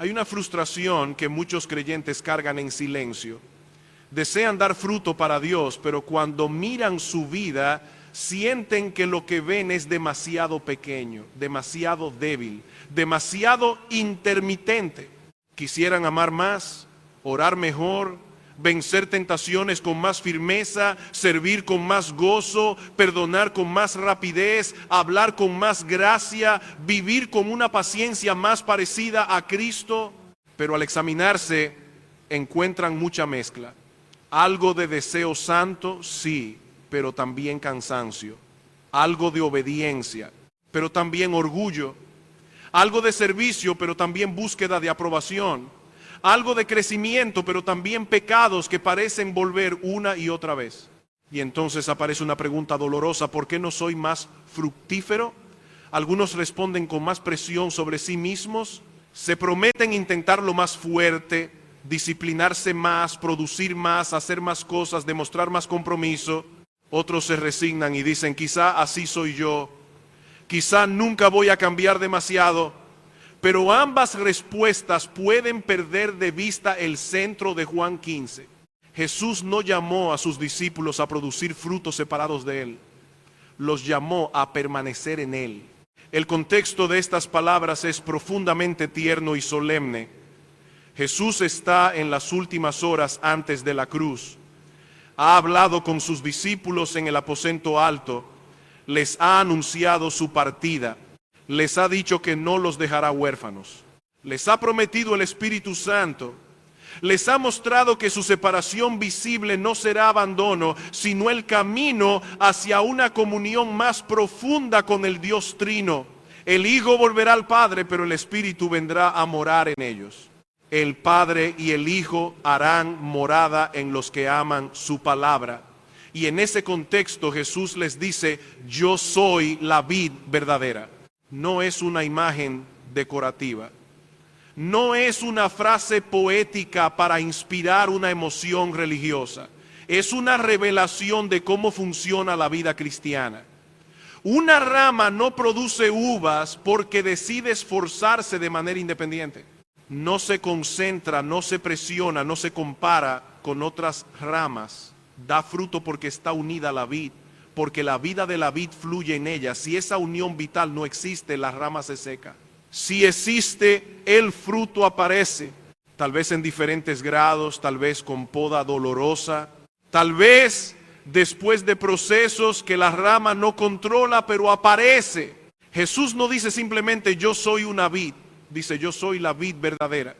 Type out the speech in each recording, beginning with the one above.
Hay una frustración que muchos creyentes cargan en silencio. Desean dar fruto para Dios, pero cuando miran su vida, sienten que lo que ven es demasiado pequeño, demasiado débil, demasiado intermitente. Quisieran amar más, orar mejor, vencer tentaciones con más firmeza, servir con más gozo, perdonar con más rapidez, hablar con más gracia, vivir con una paciencia más parecida a Cristo. Pero al examinarse, encuentran mucha mezcla. Algo de deseo santo, sí, pero también cansancio. Algo de obediencia, pero también orgullo. Algo de servicio, pero también búsqueda de aprobación. Algo de crecimiento, pero también pecados que parecen volver una y otra vez. Y entonces aparece una pregunta dolorosa: ¿por qué no soy más fructífero? Algunos responden con más presión sobre sí mismos. Se prometen intentarlo más fuerte, disciplinarse más, producir más, hacer más cosas, demostrar más compromiso. Otros se resignan y dicen: quizá así soy yo, quizá nunca voy a cambiar demasiado. Pero ambas respuestas pueden perder de vista el centro de Juan 15. Jesús no llamó a sus discípulos a producir frutos separados de Él. Los llamó a permanecer en Él. El contexto de estas palabras es profundamente tierno y solemne. Jesús está en las últimas horas antes de la cruz. Ha hablado con sus discípulos en el aposento alto. Les ha anunciado su partida. Les ha dicho que no los dejará huérfanos. Les ha prometido el Espíritu Santo. Les ha mostrado que su separación visible no será abandono, sino el camino hacia una comunión más profunda con el Dios Trino. El Hijo volverá al Padre, pero el Espíritu vendrá a morar en ellos. El Padre y el Hijo harán morada en los que aman su palabra. Y en ese contexto Jesús les dice: yo soy la vid verdadera. No es una imagen decorativa. No es una frase poética para inspirar una emoción religiosa. Es una revelación de cómo funciona la vida cristiana. Una rama no produce uvas porque decide esforzarse de manera independiente. No se concentra, no se presiona, no se compara con otras ramas. Da fruto porque está unida a la vid, porque la vida de la vid fluye en ella. Si esa unión vital no existe, la rama se seca. Si existe, el fruto aparece, tal vez en diferentes grados, tal vez con poda dolorosa, tal vez después de procesos que la rama no controla, pero aparece. Jesús no dice simplemente yo soy una vid, dice yo soy la vid verdadera.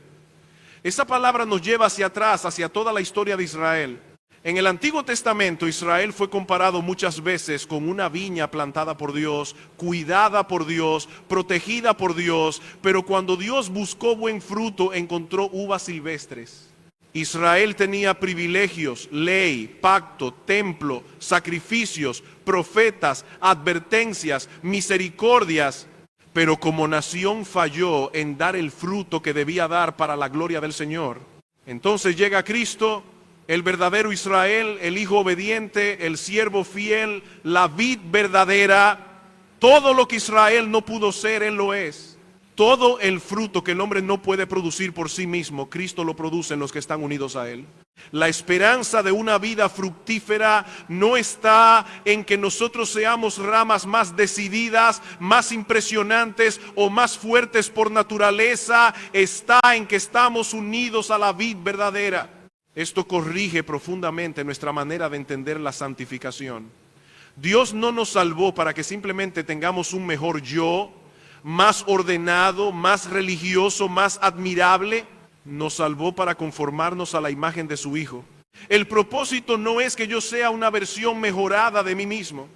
Esa palabra nos lleva hacia atrás, hacia toda la historia de Israel. En el Antiguo Testamento, Israel fue comparado muchas veces con una viña plantada por Dios, cuidada por Dios, protegida por Dios, pero cuando Dios buscó buen fruto, encontró uvas silvestres. Israel tenía privilegios, ley, pacto, templo, sacrificios, profetas, advertencias, misericordias, pero como nación falló en dar el fruto que debía dar para la gloria del Señor. Entonces llega Cristo, el verdadero Israel, el hijo obediente, el siervo fiel, la vid verdadera. Todo lo que Israel no pudo ser, Él lo es. Todo el fruto que el hombre no puede producir por sí mismo, Cristo lo produce en los que están unidos a Él. La esperanza de una vida fructífera no está en que nosotros seamos ramas más decididas, más impresionantes o más fuertes por naturaleza. Está en que estamos unidos a la vid verdadera. Esto corrige profundamente nuestra manera de entender la santificación. Dios no nos salvó para que simplemente tengamos un mejor yo, más ordenado, más religioso, más admirable. Nos salvó para conformarnos a la imagen de su Hijo. El propósito no es que yo sea una versión mejorada de mí mismo,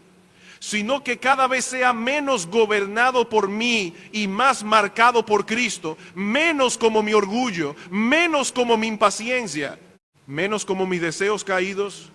sino que cada vez sea menos gobernado por mí y más marcado por Cristo, menos como mi orgullo, menos como mi impaciencia, menos como mis deseos caídos,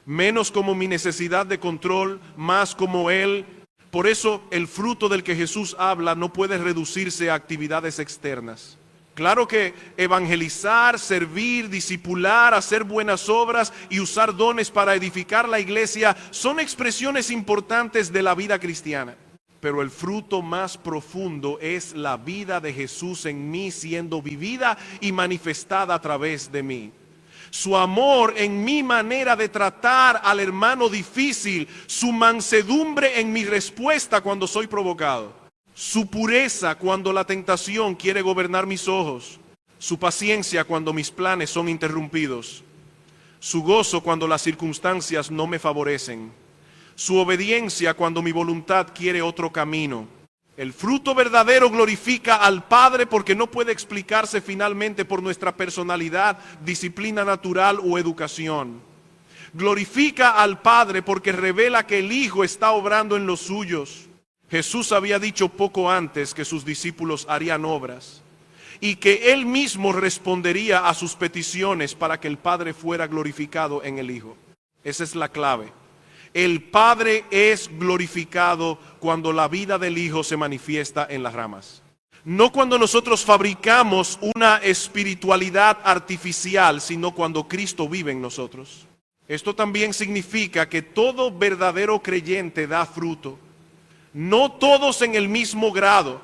menos como mi necesidad de control, más como Él. Por eso el fruto del que Jesús habla no puede reducirse a actividades externas. Claro que evangelizar, servir, discipular, hacer buenas obras y usar dones para edificar la iglesia son expresiones importantes de la vida cristiana. pero el fruto más profundo es la vida de Jesús en mí siendo vivida y manifestada a través de mí. Su amor en mi manera de tratar al hermano difícil, su mansedumbre en mi respuesta cuando soy provocado, su pureza cuando la tentación quiere gobernar mis ojos, su paciencia cuando mis planes son interrumpidos, su gozo cuando las circunstancias no me favorecen, su obediencia cuando mi voluntad quiere otro camino. El fruto verdadero glorifica al Padre porque no puede explicarse finalmente por nuestra personalidad, disciplina natural o educación. Glorifica al Padre porque revela que el Hijo está obrando en los suyos. Jesús había dicho poco antes que sus discípulos harían obras y que Él mismo respondería a sus peticiones para que el Padre fuera glorificado en el Hijo. Esa es la clave. El Padre es glorificado cuando la vida del Hijo se manifiesta en las ramas. No cuando nosotros fabricamos una espiritualidad artificial, sino cuando Cristo vive en nosotros. Esto también significa que todo verdadero creyente da fruto. No todos en el mismo grado,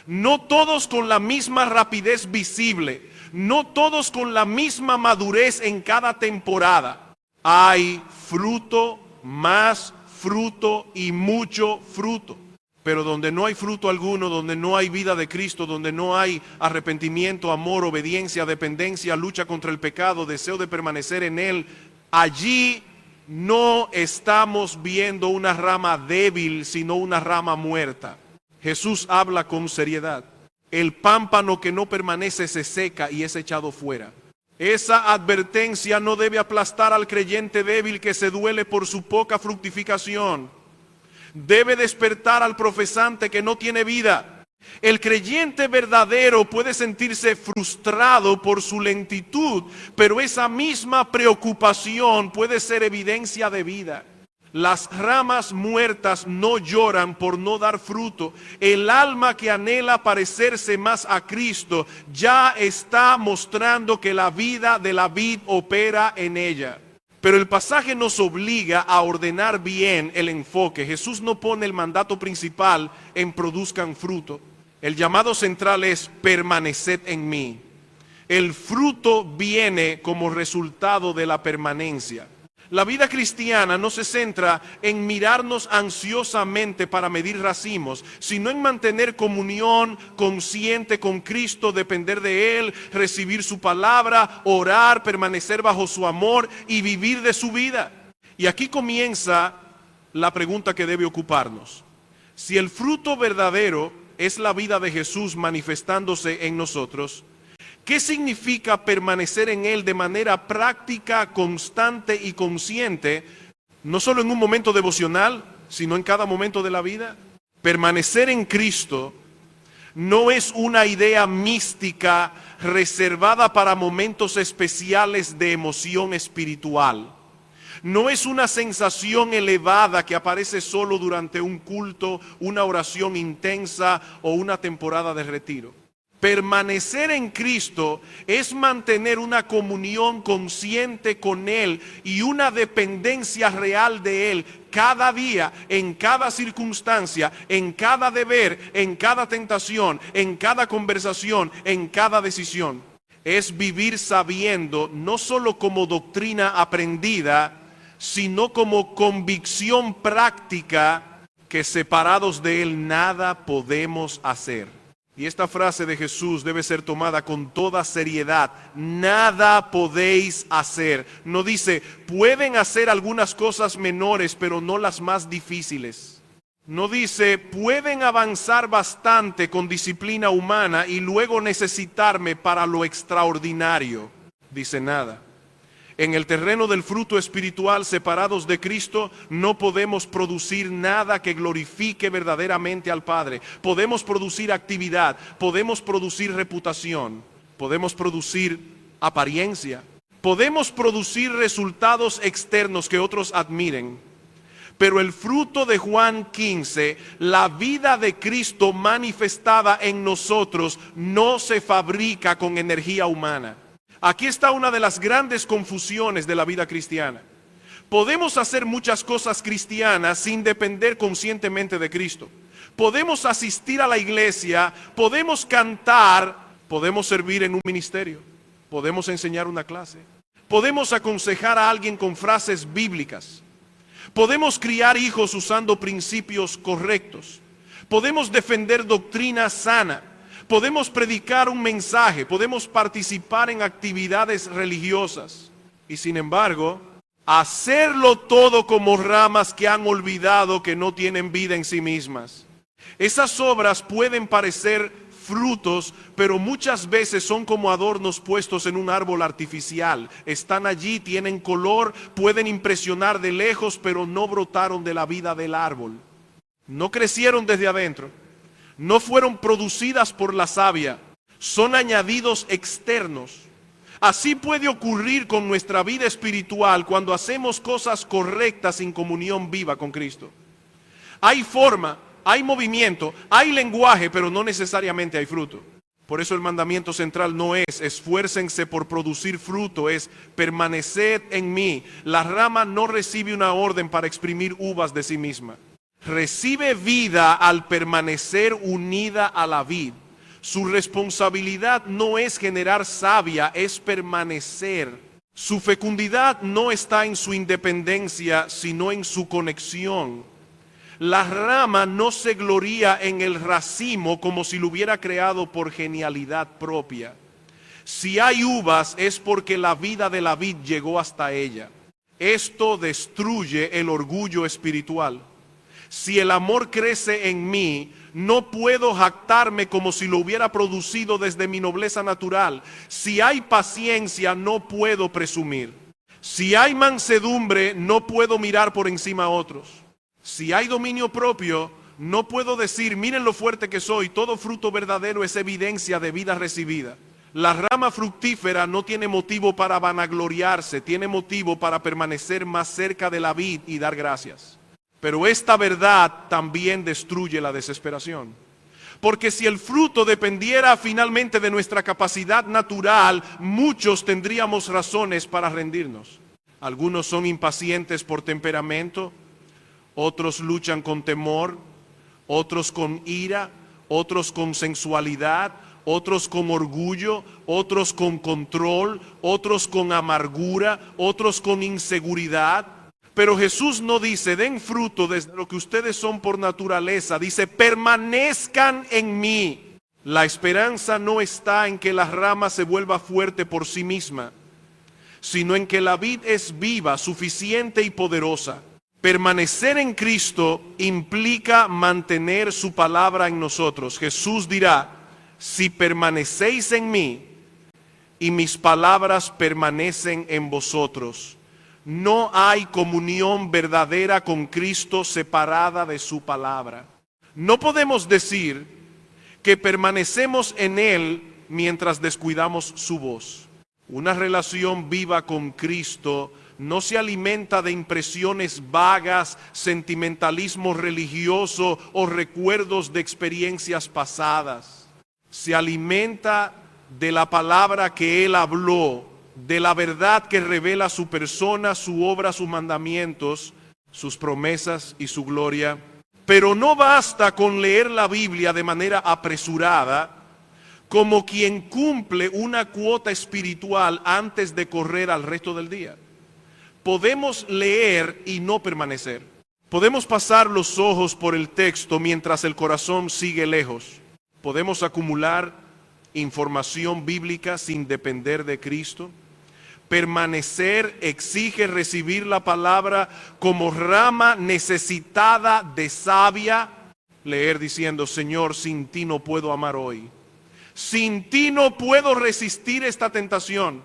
no todos con la misma rapidez visible, no todos con la misma madurez en cada temporada. Hay fruto, más fruto y mucho fruto. Pero donde no hay fruto alguno, donde no hay vida de Cristo, donde no hay arrepentimiento, amor, obediencia, dependencia, lucha contra el pecado, deseo de permanecer en Él, allí no estamos viendo una rama débil, sino una rama muerta. Jesús habla con seriedad. El pámpano que no permanece se seca y es echado fuera. Esa advertencia no debe aplastar al creyente débil que se duele por su poca fructificación. Debe despertar al profesante que no tiene vida. El creyente verdadero puede sentirse frustrado por su lentitud, pero esa misma preocupación puede ser evidencia de vida. Las ramas muertas no lloran por no dar fruto. El alma que anhela parecerse más a Cristo ya está mostrando que la vida de la vid opera en ella. Pero el pasaje nos obliga a ordenar bien el enfoque. Jesús no pone el mandato principal en produzcan fruto. El llamado central es permaneced en mí. El fruto viene como resultado de la permanencia. La vida cristiana no se centra en mirarnos ansiosamente para medir racimos, sino en mantener comunión consciente con Cristo, depender de Él, recibir su palabra, orar, permanecer bajo su amor y vivir de su vida. Y aquí comienza la pregunta que debe ocuparnos. Si el fruto verdadero es la vida de Jesús manifestándose en nosotros, ¿qué significa permanecer en Él de manera práctica, constante y consciente, no solo en un momento devocional, sino en cada momento de la vida? Permanecer en Cristo no es una idea mística reservada para momentos especiales de emoción espiritual. No es una sensación elevada que aparece solo durante un culto, una oración intensa o una temporada de retiro. Permanecer en Cristo es mantener una comunión consciente con Él y una dependencia real de Él cada día, en cada circunstancia, en cada deber, en cada tentación, en cada conversación, en cada decisión. Es vivir sabiendo, no solo como doctrina aprendida, sino como convicción práctica que separados de Él nada podemos hacer. Y esta frase de Jesús debe ser tomada con toda seriedad. Nada podéis hacer. No dice, pueden hacer algunas cosas menores, pero no las más difíciles. No dice, pueden avanzar bastante con disciplina humana y luego necesitarme para lo extraordinario. Dice nada. En el terreno del fruto espiritual, separados de Cristo, no podemos producir nada que glorifique verdaderamente al Padre. Podemos producir actividad, podemos producir reputación, podemos producir apariencia, podemos producir resultados externos que otros admiren. Pero el fruto de Juan 15, la vida de Cristo manifestada en nosotros, no se fabrica con energía humana. Aquí está una de las grandes confusiones de la vida cristiana. Podemos hacer muchas cosas cristianas sin depender conscientemente de Cristo. Podemos asistir a la iglesia, podemos cantar, podemos servir en un ministerio, podemos enseñar una clase, podemos aconsejar a alguien con frases bíblicas, podemos criar hijos usando principios correctos, podemos defender doctrina sana, podemos predicar un mensaje, podemos participar en actividades religiosas y sin embargo, hacerlo todo como ramas que han olvidado que no tienen vida en sí mismas. Esas obras pueden parecer frutos, pero muchas veces son como adornos puestos en un árbol artificial. Están allí, tienen color, pueden impresionar de lejos, pero no brotaron de la vida del árbol. No crecieron desde adentro, no fueron producidas por la savia, son añadidos externos. Así puede ocurrir con nuestra vida espiritual cuando hacemos cosas correctas en comunión viva con Cristo. Hay forma, hay movimiento, hay lenguaje, pero no necesariamente hay fruto. Por eso el mandamiento central no es esfuércense por producir fruto, es permaneced en mí. La rama no recibe una orden para exprimir uvas de sí misma. Recibe vida al permanecer unida a la vid. Su responsabilidad no es generar savia, es permanecer. Su fecundidad no está en su independencia, sino en su conexión. La rama no se gloría en el racimo como si lo hubiera creado por genialidad propia. Si hay uvas es porque la vida de la vid llegó hasta ella. Esto destruye el orgullo espiritual. Si el amor crece en mí, no puedo jactarme como si lo hubiera producido desde mi nobleza natural. Si hay paciencia, no puedo presumir. Si hay mansedumbre, no puedo mirar por encima a otros. Si hay dominio propio, no puedo decir, miren lo fuerte que soy. Todo fruto verdadero es evidencia de vida recibida. La rama fructífera no tiene motivo para vanagloriarse, tiene motivo para permanecer más cerca de la vid y dar gracias. Pero esta verdad también destruye la desesperación. Porque si el fruto dependiera finalmente de nuestra capacidad natural, muchos tendríamos razones para rendirnos. Algunos son impacientes por temperamento, otros luchan con temor, otros con ira, otros con sensualidad, otros con orgullo, otros con control, otros con amargura, otros con inseguridad. Pero Jesús no dice, den fruto desde lo que ustedes son por naturaleza. Dice, permanezcan en mí. La esperanza no está en que la rama se vuelva fuerte por sí misma, sino en que la vid es viva, suficiente y poderosa. Permanecer en Cristo implica mantener su palabra en nosotros. Jesús dirá, si permanecéis en mí y mis palabras permanecen en vosotros, no hay comunión verdadera con Cristo separada de su palabra. No podemos decir que permanecemos en Él mientras descuidamos su voz. Una relación viva con Cristo no se alimenta de impresiones vagas, sentimentalismo religioso o recuerdos de experiencias pasadas. Se alimenta de la palabra que Él habló, de la verdad que revela su persona, su obra, sus mandamientos, sus promesas y su gloria. Pero no basta con leer la Biblia de manera apresurada, como quien cumple una cuota espiritual antes de correr al resto del día. Podemos leer y no permanecer. Podemos pasar los ojos por el texto mientras el corazón sigue lejos. Podemos acumular información bíblica sin depender de Cristo. Permanecer exige recibir la palabra como rama necesitada de savia. Leer diciendo, Señor, sin ti no puedo amar hoy. Sin ti no puedo resistir esta tentación.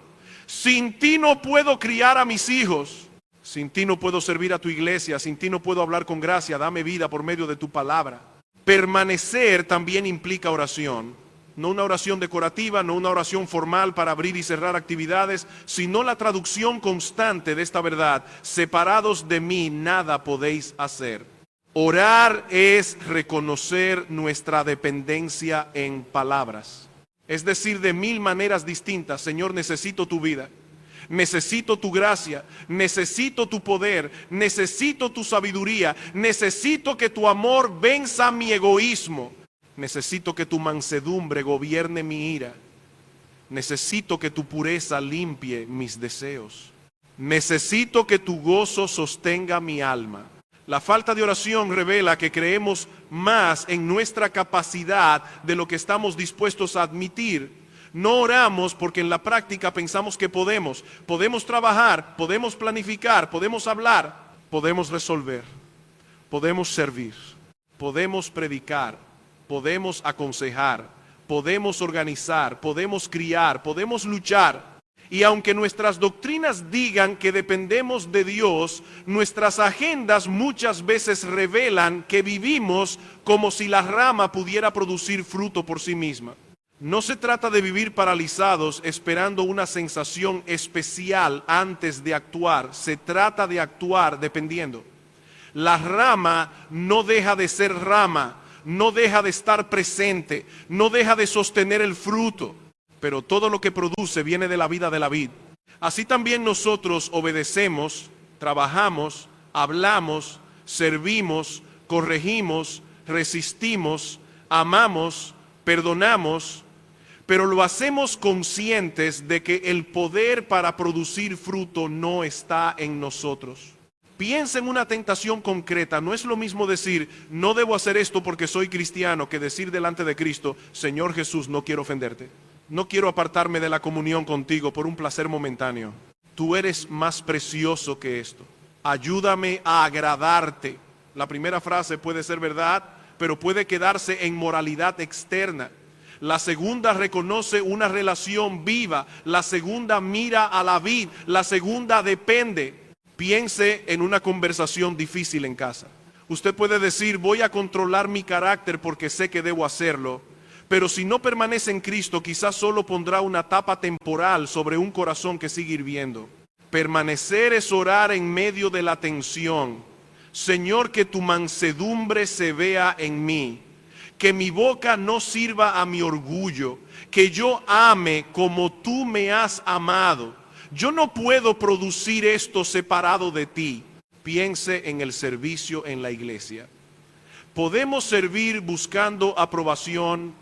Sin ti no puedo criar a mis hijos. Sin ti no puedo servir a tu iglesia. Sin ti no puedo hablar con gracia. Dame vida por medio de tu palabra. Permanecer también implica oración. No una oración decorativa, no una oración formal para abrir y cerrar actividades, sino la traducción constante de esta verdad. Separados de mí, nada podéis hacer. Orar es reconocer nuestra dependencia en palabras. Es decir, de mil maneras distintas, Señor, necesito tu vida. Necesito tu gracia, necesito tu poder, necesito tu sabiduría, necesito que tu amor venza mi egoísmo, necesito que tu mansedumbre gobierne mi ira, necesito que tu pureza limpie mis deseos, necesito que tu gozo sostenga mi alma. La falta de oración revela que creemos más en nuestra capacidad de lo que estamos dispuestos a admitir. No oramos porque en la práctica pensamos que podemos trabajar, podemos planificar, podemos hablar, podemos resolver, podemos servir, podemos predicar, podemos aconsejar, podemos organizar, podemos criar, podemos luchar. Y aunque nuestras doctrinas digan que dependemos de Dios, nuestras agendas muchas veces revelan que vivimos como si la rama pudiera producir fruto por sí misma. No se trata de vivir paralizados esperando una sensación especial antes de actuar. Se trata de actuar dependiendo. La rama no deja de ser rama, no deja de estar presente, no deja de sostener el fruto, pero todo lo que produce viene de la vida de la vid. Así también nosotros obedecemos, trabajamos, hablamos, servimos, corregimos, resistimos, amamos, perdonamos, pero lo hacemos conscientes de que el poder para producir fruto no está en nosotros. Piensa en una tentación concreta. No es lo mismo decir, no debo hacer esto porque soy cristiano, que decir delante de Cristo, Señor Jesús, no quiero ofenderte. No quiero apartarme de la comunión contigo por un placer momentáneo. Tú eres más precioso que esto. Ayúdame a agradarte. La primera frase puede ser verdad, pero puede quedarse en moralidad externa. La segunda reconoce una relación viva. La segunda mira a la vid. La segunda depende. Piense en una conversación difícil en casa. Usted puede decir, voy a controlar mi carácter porque sé que debo hacerlo. Pero si no permanece en Cristo, quizás solo pondrá una tapa temporal sobre un corazón que sigue hirviendo. Permanecer es orar en medio de la tensión. Señor, que tu mansedumbre se vea en mí. Que mi boca no sirva a mi orgullo, que yo ame como tú me has amado. Yo no puedo producir esto separado de ti. Piense en el servicio en la iglesia. Podemos servir buscando aprobación,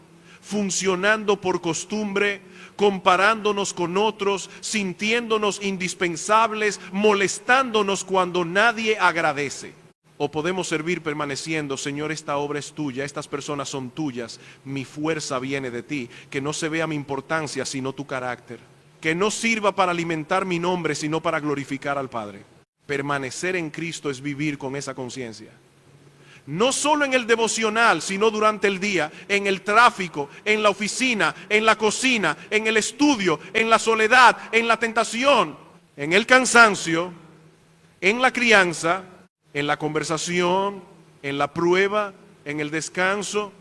funcionando por costumbre, comparándonos con otros, sintiéndonos indispensables, molestándonos cuando nadie agradece. O podemos servir permaneciendo, Señor, esta obra es tuya, estas personas son tuyas, mi fuerza viene de ti, que no se vea mi importancia sino tu carácter, que no sirva para alimentar mi nombre sino para glorificar al Padre. Permanecer en Cristo es vivir con esa conciencia. No solo en el devocional, sino durante el día, en el tráfico, en la oficina, en la cocina, en el estudio, en la soledad, en la tentación, en el cansancio, en la crianza, en la conversación, en la prueba, en el descanso.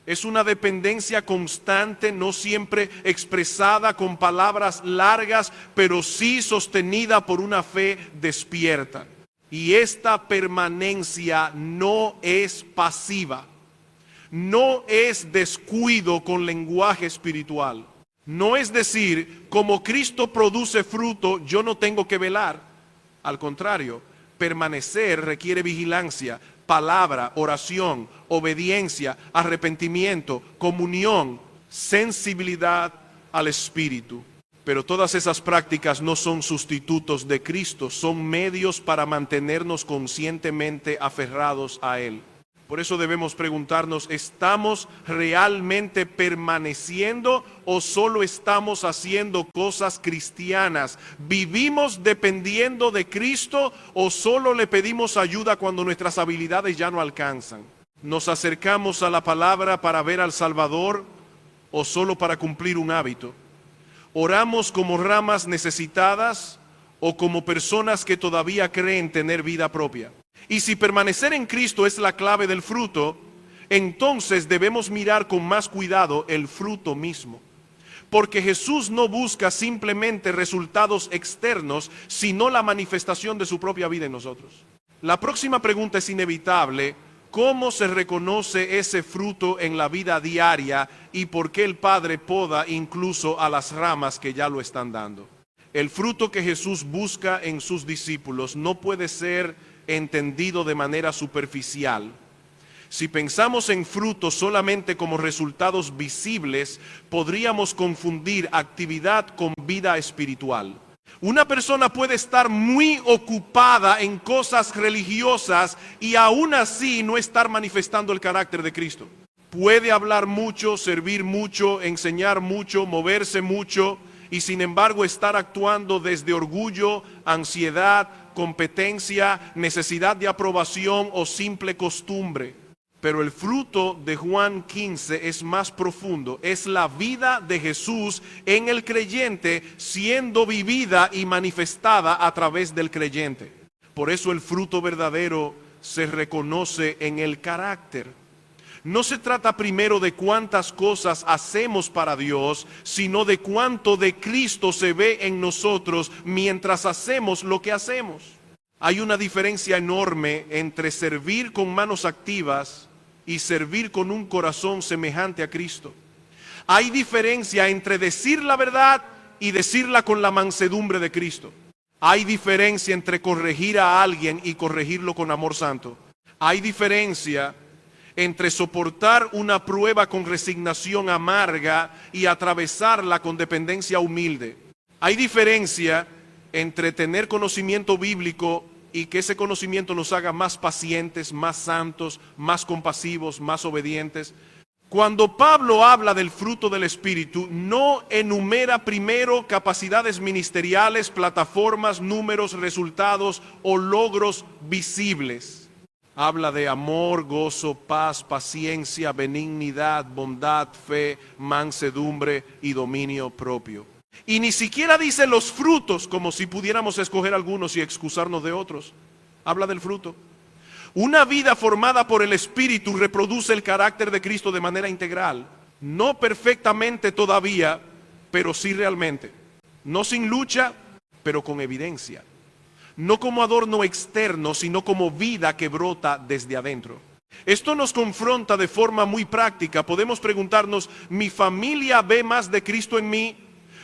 Es una dependencia constante, no siempre expresada con palabras largas, pero sí sostenida por una fe despierta. Y esta permanencia no es pasiva, no es descuido con lenguaje espiritual. No es decir, como Cristo produce fruto, yo no tengo que velar. Al contrario, permanecer requiere vigilancia, palabra, oración, obediencia, arrepentimiento, comunión, sensibilidad al Espíritu. Pero todas esas prácticas no son sustitutos de Cristo, son medios para mantenernos conscientemente aferrados a Él. Por eso debemos preguntarnos, ¿estamos realmente permaneciendo o solo estamos haciendo cosas cristianas? ¿Vivimos dependiendo de Cristo o solo le pedimos ayuda cuando nuestras habilidades ya no alcanzan? ¿Nos acercamos a la palabra para ver al Salvador o solo para cumplir un hábito? ¿Oramos como ramas necesitadas o como personas que todavía creen tener vida propia? Y si permanecer en Cristo es la clave del fruto, entonces debemos mirar con más cuidado el fruto mismo. Porque Jesús no busca simplemente resultados externos, sino la manifestación de su propia vida en nosotros. La próxima pregunta es inevitable. ¿Cómo se reconoce ese fruto en la vida diaria y por qué el Padre poda incluso a las ramas que ya lo están dando? El fruto que Jesús busca en sus discípulos no puede ser entendido de manera superficial. Si pensamos en frutos solamente como resultados visibles, podríamos confundir actividad con vida espiritual. Una persona puede estar muy ocupada en cosas religiosas y aún así no estar manifestando el carácter de Cristo. Puede hablar mucho, servir mucho, enseñar mucho, moverse mucho y sin embargo estar actuando desde orgullo, ansiedad, competencia, necesidad de aprobación o simple costumbre. Pero el fruto de Juan 15 es más profundo, es la vida de Jesús en el creyente siendo vivida y manifestada a través del creyente. Por eso el fruto verdadero se reconoce en el carácter. No se trata primero de cuántas cosas hacemos para Dios, sino de cuánto de Cristo se ve en nosotros mientras hacemos lo que hacemos. Hay una diferencia enorme entre servir con manos activas y servir con un corazón semejante a Cristo. Hay diferencia entre decir la verdad y decirla con la mansedumbre de Cristo. Hay diferencia entre corregir a alguien y corregirlo con amor santo. Hay diferencia entre soportar una prueba con resignación amarga y atravesarla con dependencia humilde. Hay diferencia entre tener conocimiento bíblico y que ese conocimiento nos haga más pacientes, más santos, más compasivos, más obedientes. Cuando Pablo habla del fruto del Espíritu, no enumera primero capacidades ministeriales, plataformas, números, resultados o logros visibles. Habla de amor, gozo, paz, paciencia, benignidad, bondad, fe, mansedumbre y dominio propio. Y ni siquiera dice los frutos, como si pudiéramos escoger algunos y excusarnos de otros. Habla del fruto. Una vida formada por el Espíritu reproduce el carácter de Cristo de manera integral. No perfectamente todavía, pero sí realmente. No sin lucha, pero con evidencia. No como adorno externo, sino como vida que brota desde adentro. Esto nos confronta de forma muy práctica. Podemos preguntarnos, ¿mi familia ve más de Cristo en mí?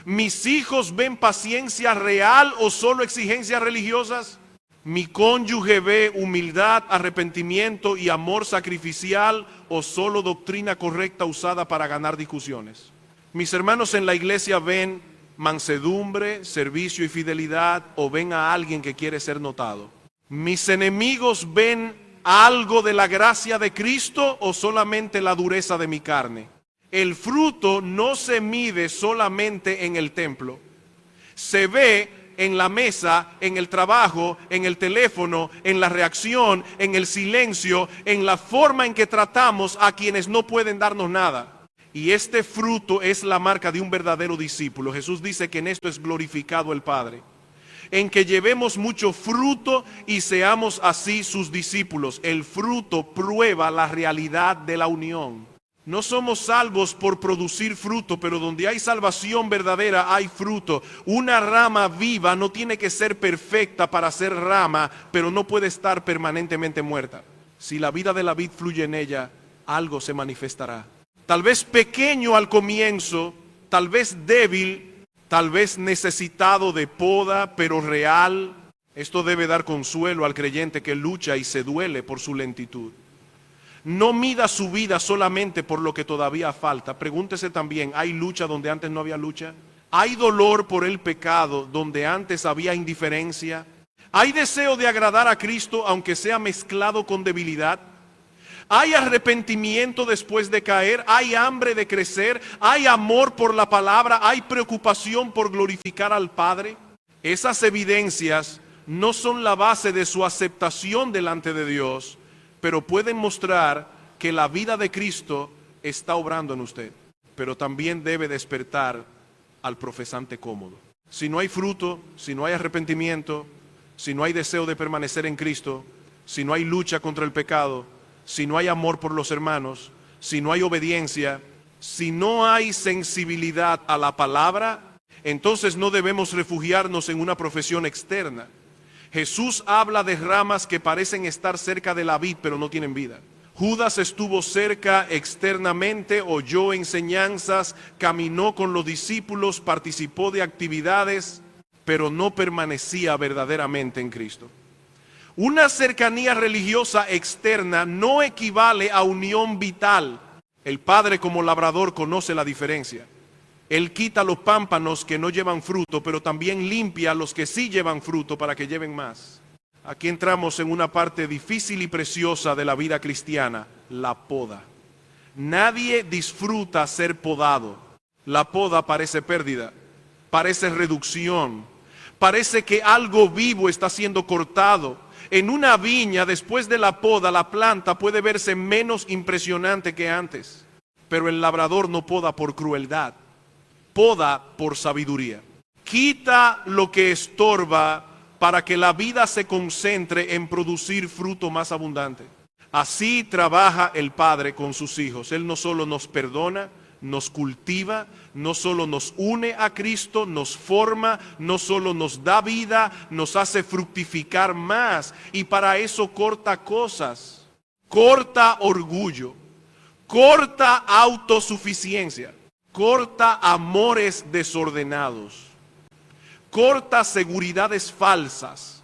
¿Mis hijos ven paciencia real o solo exigencias religiosas? ¿Mi cónyuge ve humildad, arrepentimiento y amor sacrificial o solo doctrina correcta usada para ganar discusiones? ¿Mis hermanos en la iglesia ven mansedumbre, servicio y fidelidad o ven a alguien que quiere ser notado? ¿Mis enemigos ven algo de la gracia de Cristo o solamente la dureza de mi carne? El fruto no se mide solamente en el templo, se ve en la mesa, en el trabajo, en el teléfono, en la reacción, en el silencio, en la forma en que tratamos a quienes no pueden darnos nada. Y este fruto es la marca de un verdadero discípulo. Jesús dice que en esto es glorificado el Padre, en que llevemos mucho fruto y seamos así sus discípulos. El fruto prueba la realidad de la unión. No somos salvos por producir fruto, pero donde hay salvación verdadera hay fruto. Una rama viva no tiene que ser perfecta para ser rama, pero no puede estar permanentemente muerta. Si la vida de la vid fluye en ella, algo se manifestará. Tal vez pequeño al comienzo, tal vez débil, tal vez necesitado de poda, pero real. Esto debe dar consuelo al creyente que lucha y se duele por su lentitud. No mida su vida solamente por lo que todavía falta. Pregúntese también, ¿hay lucha donde antes no había lucha? ¿Hay dolor por el pecado donde antes había indiferencia? ¿Hay deseo de agradar a Cristo aunque sea mezclado con debilidad? ¿Hay arrepentimiento después de caer? ¿Hay hambre de crecer? ¿Hay amor por la palabra? ¿Hay preocupación por glorificar al Padre? Esas evidencias no son la base de su aceptación delante de Dios, pero pueden mostrar que la vida de Cristo está obrando en usted. Pero también debe despertar al profesante cómodo. Si no hay fruto, si no hay arrepentimiento, si no hay deseo de permanecer en Cristo, si no hay lucha contra el pecado, si no hay amor por los hermanos, si no hay obediencia, si no hay sensibilidad a la palabra, entonces no debemos refugiarnos en una profesión externa. Jesús habla de ramas que parecen estar cerca de la vid, pero no tienen vida. Judas estuvo cerca externamente, oyó enseñanzas, caminó con los discípulos, participó de actividades, pero no permanecía verdaderamente en Cristo. Una cercanía religiosa externa no equivale a unión vital. El padre como labrador conoce la diferencia. Él quita los pámpanos que no llevan fruto, pero también limpia los que sí llevan fruto para que lleven más. Aquí entramos en una parte difícil y preciosa de la vida cristiana, la poda. Nadie disfruta ser podado. La poda parece pérdida, parece reducción, parece que algo vivo está siendo cortado. En una viña, después de la poda, la planta puede verse menos impresionante que antes. Pero el labrador no poda por crueldad, poda por sabiduría. Quita lo que estorba para que la vida se concentre en producir fruto más abundante. Así trabaja el Padre con sus hijos. Él no solo nos perdona, nos cultiva, no solo nos une a Cristo, nos forma, no solo nos da vida, nos hace fructificar más. Y para eso corta cosas, corta orgullo, corta autosuficiencia, corta amores desordenados, corta seguridades falsas,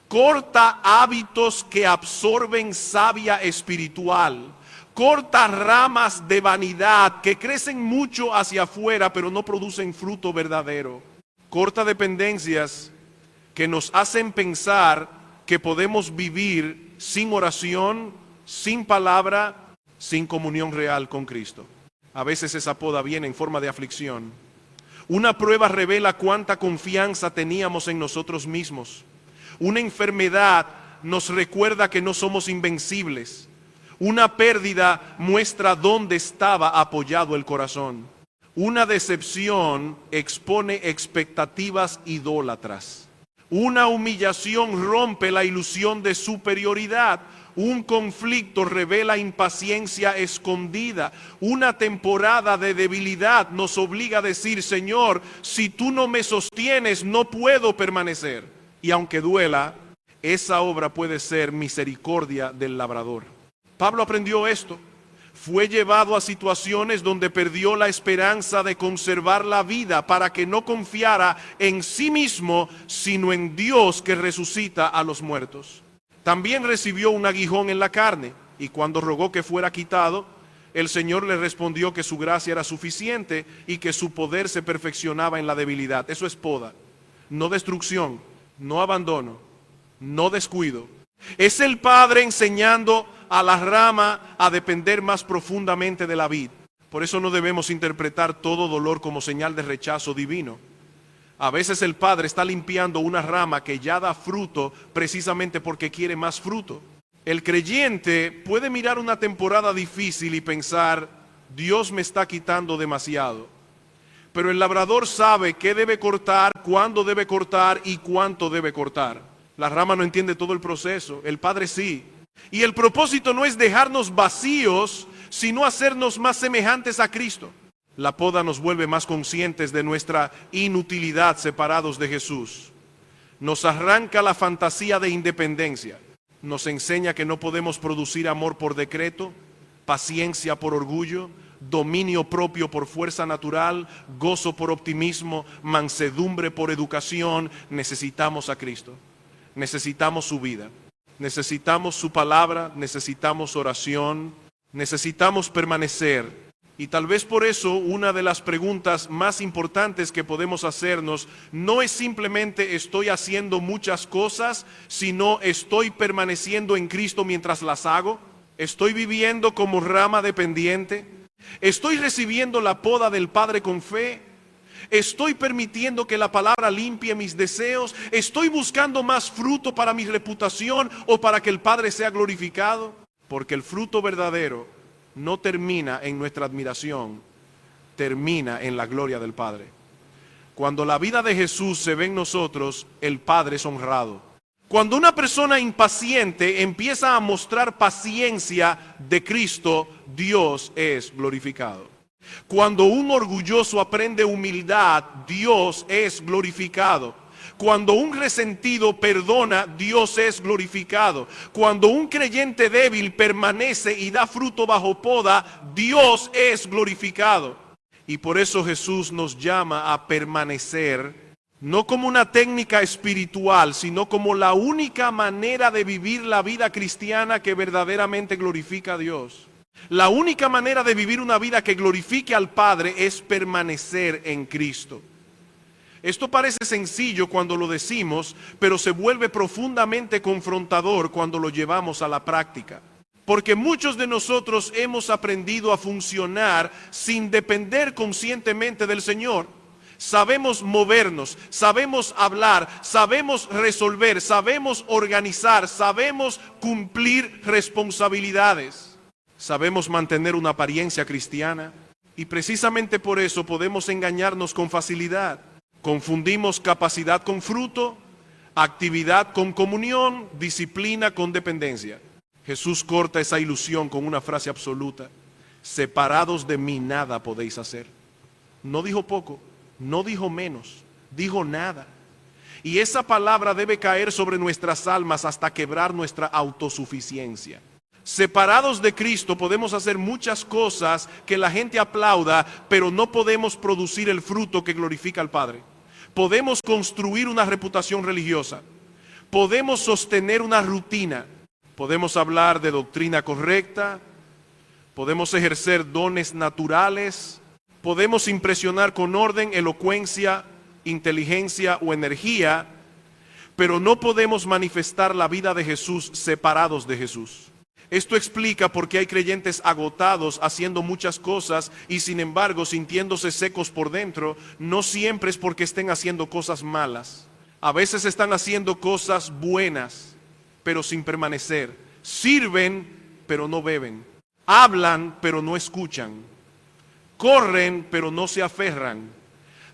corta hábitos que absorben savia espiritual, corta ramas de vanidad que crecen mucho hacia afuera pero no producen fruto verdadero, corta dependencias que nos hacen pensar que podemos vivir sin oración, sin palabra, sin comunión real con Cristo. A veces esa poda viene en forma de aflicción. Una prueba revela cuánta confianza teníamos en nosotros mismos. Una enfermedad nos recuerda que no somos invencibles. Una pérdida muestra dónde estaba apoyado el corazón. Una decepción expone expectativas idólatras. Una humillación rompe la ilusión de superioridad. Un conflicto revela impaciencia escondida. Una temporada de debilidad nos obliga a decir: Señor, si tú no me sostienes, no puedo permanecer. Y aunque duela, esa obra puede ser misericordia del labrador. Pablo aprendió esto. Fue llevado a situaciones donde perdió la esperanza de conservar la vida para que no confiara en sí mismo, sino en Dios que resucita a los muertos. También recibió un aguijón en la carne, y cuando rogó que fuera quitado, el Señor le respondió que su gracia era suficiente y que su poder se perfeccionaba en la debilidad. Eso es poda, no destrucción, no abandono, no descuido. Es el Padre enseñando a la rama a depender más profundamente de la vid. Por eso no debemos interpretar todo dolor como señal de rechazo divino. A veces el Padre está limpiando una rama que ya da fruto precisamente porque quiere más fruto. El creyente puede mirar una temporada difícil y pensar: Dios me está quitando demasiado. Pero el labrador sabe qué debe cortar, cuándo debe cortar y cuánto debe cortar. La rama no entiende todo el proceso, el Padre sí. Y el propósito no es dejarnos vacíos, sino hacernos más semejantes a Cristo. La poda nos vuelve más conscientes de nuestra inutilidad separados de Jesús. Nos arranca la fantasía de independencia. Nos enseña que no podemos producir amor por decreto, paciencia por orgullo, dominio propio por fuerza natural, gozo por optimismo, mansedumbre por educación. Necesitamos a Cristo. Necesitamos su vida. Necesitamos su palabra, necesitamos oración, necesitamos permanecer. Y tal vez por eso una de las preguntas más importantes que podemos hacernos no es simplemente estoy haciendo muchas cosas, sino estoy permaneciendo en Cristo mientras las hago. Estoy viviendo como rama dependiente. Estoy recibiendo la poda del Padre con fe. Estoy permitiendo que la palabra limpie mis deseos. Estoy buscando más fruto para mi reputación o para que el Padre sea glorificado. Porque el fruto verdadero no termina en nuestra admiración, termina en la gloria del Padre. Cuando la vida de Jesús se ve en nosotros, el Padre es honrado. Cuando una persona impaciente empieza a mostrar paciencia de Cristo, Dios es glorificado. Cuando un orgulloso aprende humildad, Dios es glorificado. Cuando un resentido perdona, Dios es glorificado. Cuando un creyente débil permanece y da fruto bajo poda, Dios es glorificado. Y por eso Jesús nos llama a permanecer no como una técnica espiritual, sino como la única manera de vivir la vida cristiana que verdaderamente glorifica a Dios. La única manera de vivir una vida que glorifique al Padre es permanecer en Cristo. Esto parece sencillo cuando lo decimos, pero se vuelve profundamente confrontador cuando lo llevamos a la práctica. Porque muchos de nosotros hemos aprendido a funcionar sin depender conscientemente del Señor. Sabemos movernos, sabemos hablar, sabemos resolver, sabemos organizar, sabemos cumplir responsabilidades. Sabemos mantener una apariencia cristiana y precisamente por eso podemos engañarnos con facilidad. Confundimos capacidad con fruto, actividad con comunión, disciplina con dependencia. Jesús corta esa ilusión con una frase absoluta: separados de mí nada podéis hacer. No dijo poco, no dijo menos, dijo nada. Y esa palabra debe caer sobre nuestras almas hasta quebrar nuestra autosuficiencia. Separados de Cristo podemos hacer muchas cosas que la gente aplauda, pero no podemos producir el fruto que glorifica al Padre. Podemos construir una reputación religiosa, podemos sostener una rutina, podemos hablar de doctrina correcta, podemos ejercer dones naturales, podemos impresionar con orden, elocuencia, inteligencia o energía, pero no podemos manifestar la vida de Jesús separados de Jesús. Esto explica por qué hay creyentes agotados haciendo muchas cosas y sin embargo sintiéndose secos por dentro. No siempre es porque estén haciendo cosas malas. A veces están haciendo cosas buenas, pero sin permanecer. Sirven, pero no beben. Hablan, pero no escuchan. Corren, pero no se aferran.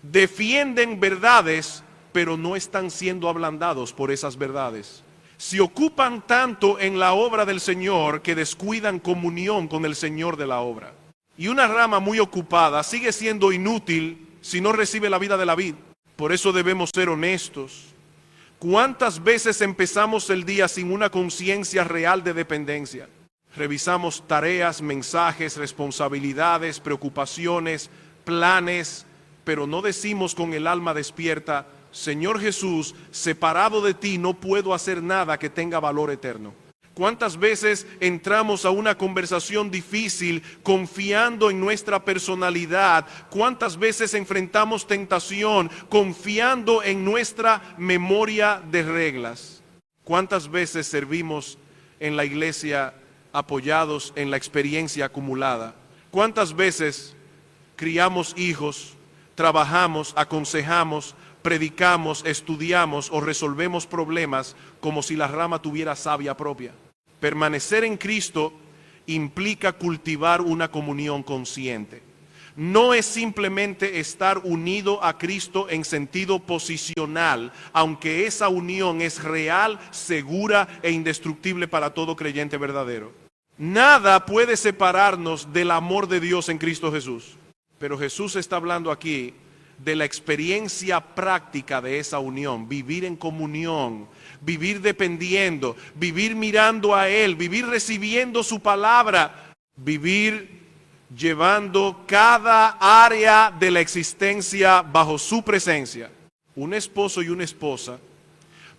Defienden verdades, pero no están siendo ablandados por esas verdades. Se ocupan tanto en la obra del Señor que descuidan comunión con el Señor de la obra. Y una rama muy ocupada sigue siendo inútil si no recibe la vida de la vid. Por eso debemos ser honestos. ¿Cuántas veces empezamos el día sin una conciencia real de dependencia? Revisamos tareas, mensajes, responsabilidades, preocupaciones, planes, pero no decimos con el alma despierta: Señor Jesús, separado de ti no puedo hacer nada que tenga valor eterno. ¿Cuántas veces entramos a una conversación difícil confiando en nuestra personalidad? ¿Cuántas veces enfrentamos tentación confiando en nuestra memoria de reglas? ¿Cuántas veces servimos en la iglesia apoyados en la experiencia acumulada? ¿Cuántas veces criamos hijos, trabajamos, aconsejamos, predicamos, estudiamos o resolvemos problemas como si la rama tuviera savia propia? Permanecer en Cristo implica cultivar una comunión consciente. No es simplemente estar unido a Cristo en sentido posicional, aunque esa unión es real, segura e indestructible para todo creyente verdadero. Nada puede separarnos del amor de Dios en Cristo Jesús. Pero Jesús está hablando aquí de la experiencia práctica de esa unión, vivir en comunión, vivir dependiendo, vivir mirando a Él, vivir recibiendo su palabra, vivir llevando cada área de la existencia bajo su presencia. Un esposo y una esposa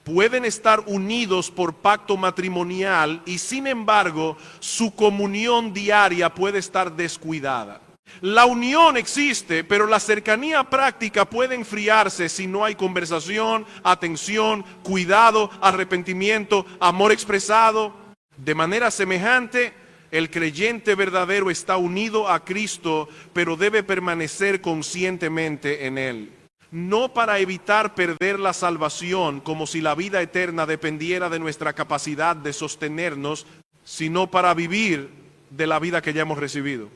pueden estar unidos por pacto matrimonial y sin embargo su comunión diaria puede estar descuidada. La unión existe, pero la cercanía práctica puede enfriarse si no hay conversación, atención, cuidado, arrepentimiento, amor expresado. De manera semejante, el creyente verdadero está unido a Cristo, pero debe permanecer conscientemente en Él. No para evitar perder la salvación, como si la vida eterna dependiera de nuestra capacidad de sostenernos, sino para vivir de la vida que ya hemos recibido.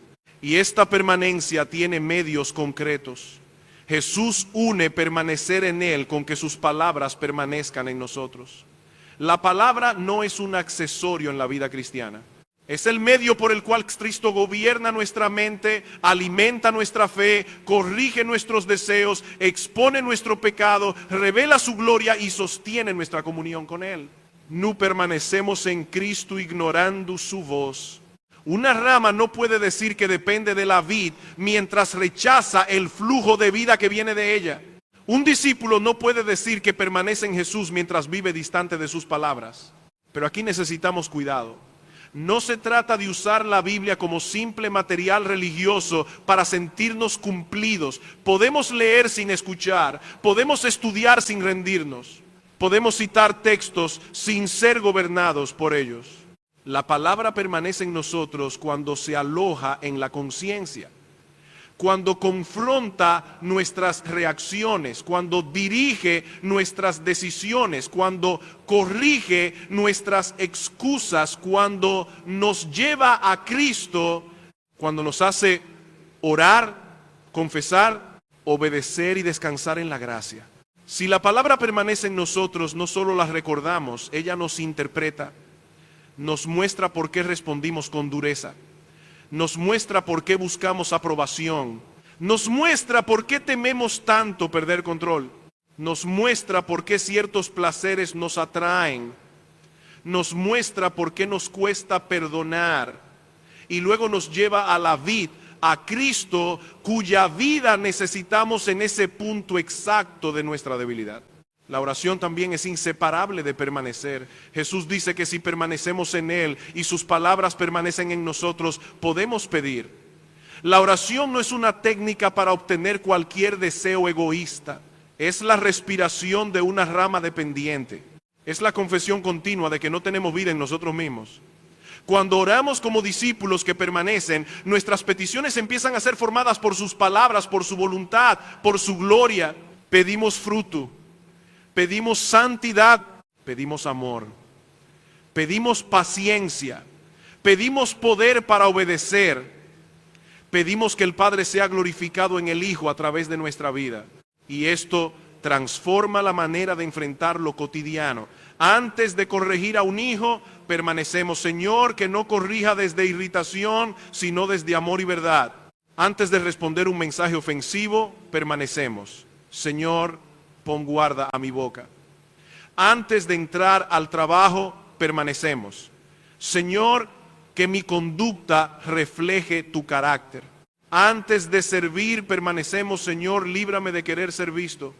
Y esta permanencia tiene medios concretos. Jesús une permanecer en Él con que sus palabras permanezcan en nosotros. La palabra no es un accesorio en la vida cristiana. Es el medio por el cual Cristo gobierna nuestra mente, alimenta nuestra fe, corrige nuestros deseos, expone nuestro pecado, revela su gloria y sostiene nuestra comunión con Él. No permanecemos en Cristo ignorando su voz. Una rama no puede decir que depende de la vid mientras rechaza el flujo de vida que viene de ella. Un discípulo no puede decir que permanece en Jesús mientras vive distante de sus palabras. Pero aquí necesitamos cuidado. No se trata de usar la Biblia como simple material religioso para sentirnos cumplidos. Podemos leer sin escuchar, podemos estudiar sin rendirnos, podemos citar textos sin ser gobernados por ellos. La palabra permanece en nosotros cuando se aloja en la conciencia, cuando confronta nuestras reacciones, cuando dirige nuestras decisiones, cuando corrige nuestras excusas, cuando nos lleva a Cristo, cuando nos hace orar, confesar, obedecer y descansar en la gracia. Si la palabra permanece en nosotros, no solo la recordamos, ella nos interpreta, nos muestra por qué respondimos con dureza, nos muestra por qué buscamos aprobación, nos muestra por qué tememos tanto perder control, nos muestra por qué ciertos placeres nos atraen, nos muestra por qué nos cuesta perdonar y luego nos lleva a la vid, a Cristo, cuya vida necesitamos en ese punto exacto de nuestra debilidad. La oración también es inseparable de permanecer. Jesús dice que si permanecemos en Él y sus palabras permanecen en nosotros, podemos pedir. La oración no es una técnica para obtener cualquier deseo egoísta. Es la respiración de una rama dependiente. Es la confesión continua de que no tenemos vida en nosotros mismos. Cuando oramos como discípulos que permanecen, nuestras peticiones empiezan a ser formadas por sus palabras, por su voluntad, por su gloria. Pedimos fruto. Pedimos santidad, pedimos amor, pedimos paciencia, pedimos poder para obedecer, pedimos que el Padre sea glorificado en el Hijo a través de nuestra vida. Y esto transforma la manera de enfrentar lo cotidiano. Antes de corregir a un hijo, permanecemos, Señor, que no corrija desde irritación, sino desde amor y verdad. Antes de responder un mensaje ofensivo, permanecemos, Señor, pon guarda a mi boca. Antes de entrar al trabajo, permanecemos. Señor, que mi conducta refleje tu carácter. Antes de servir, permanecemos, Señor, líbrame de querer ser visto.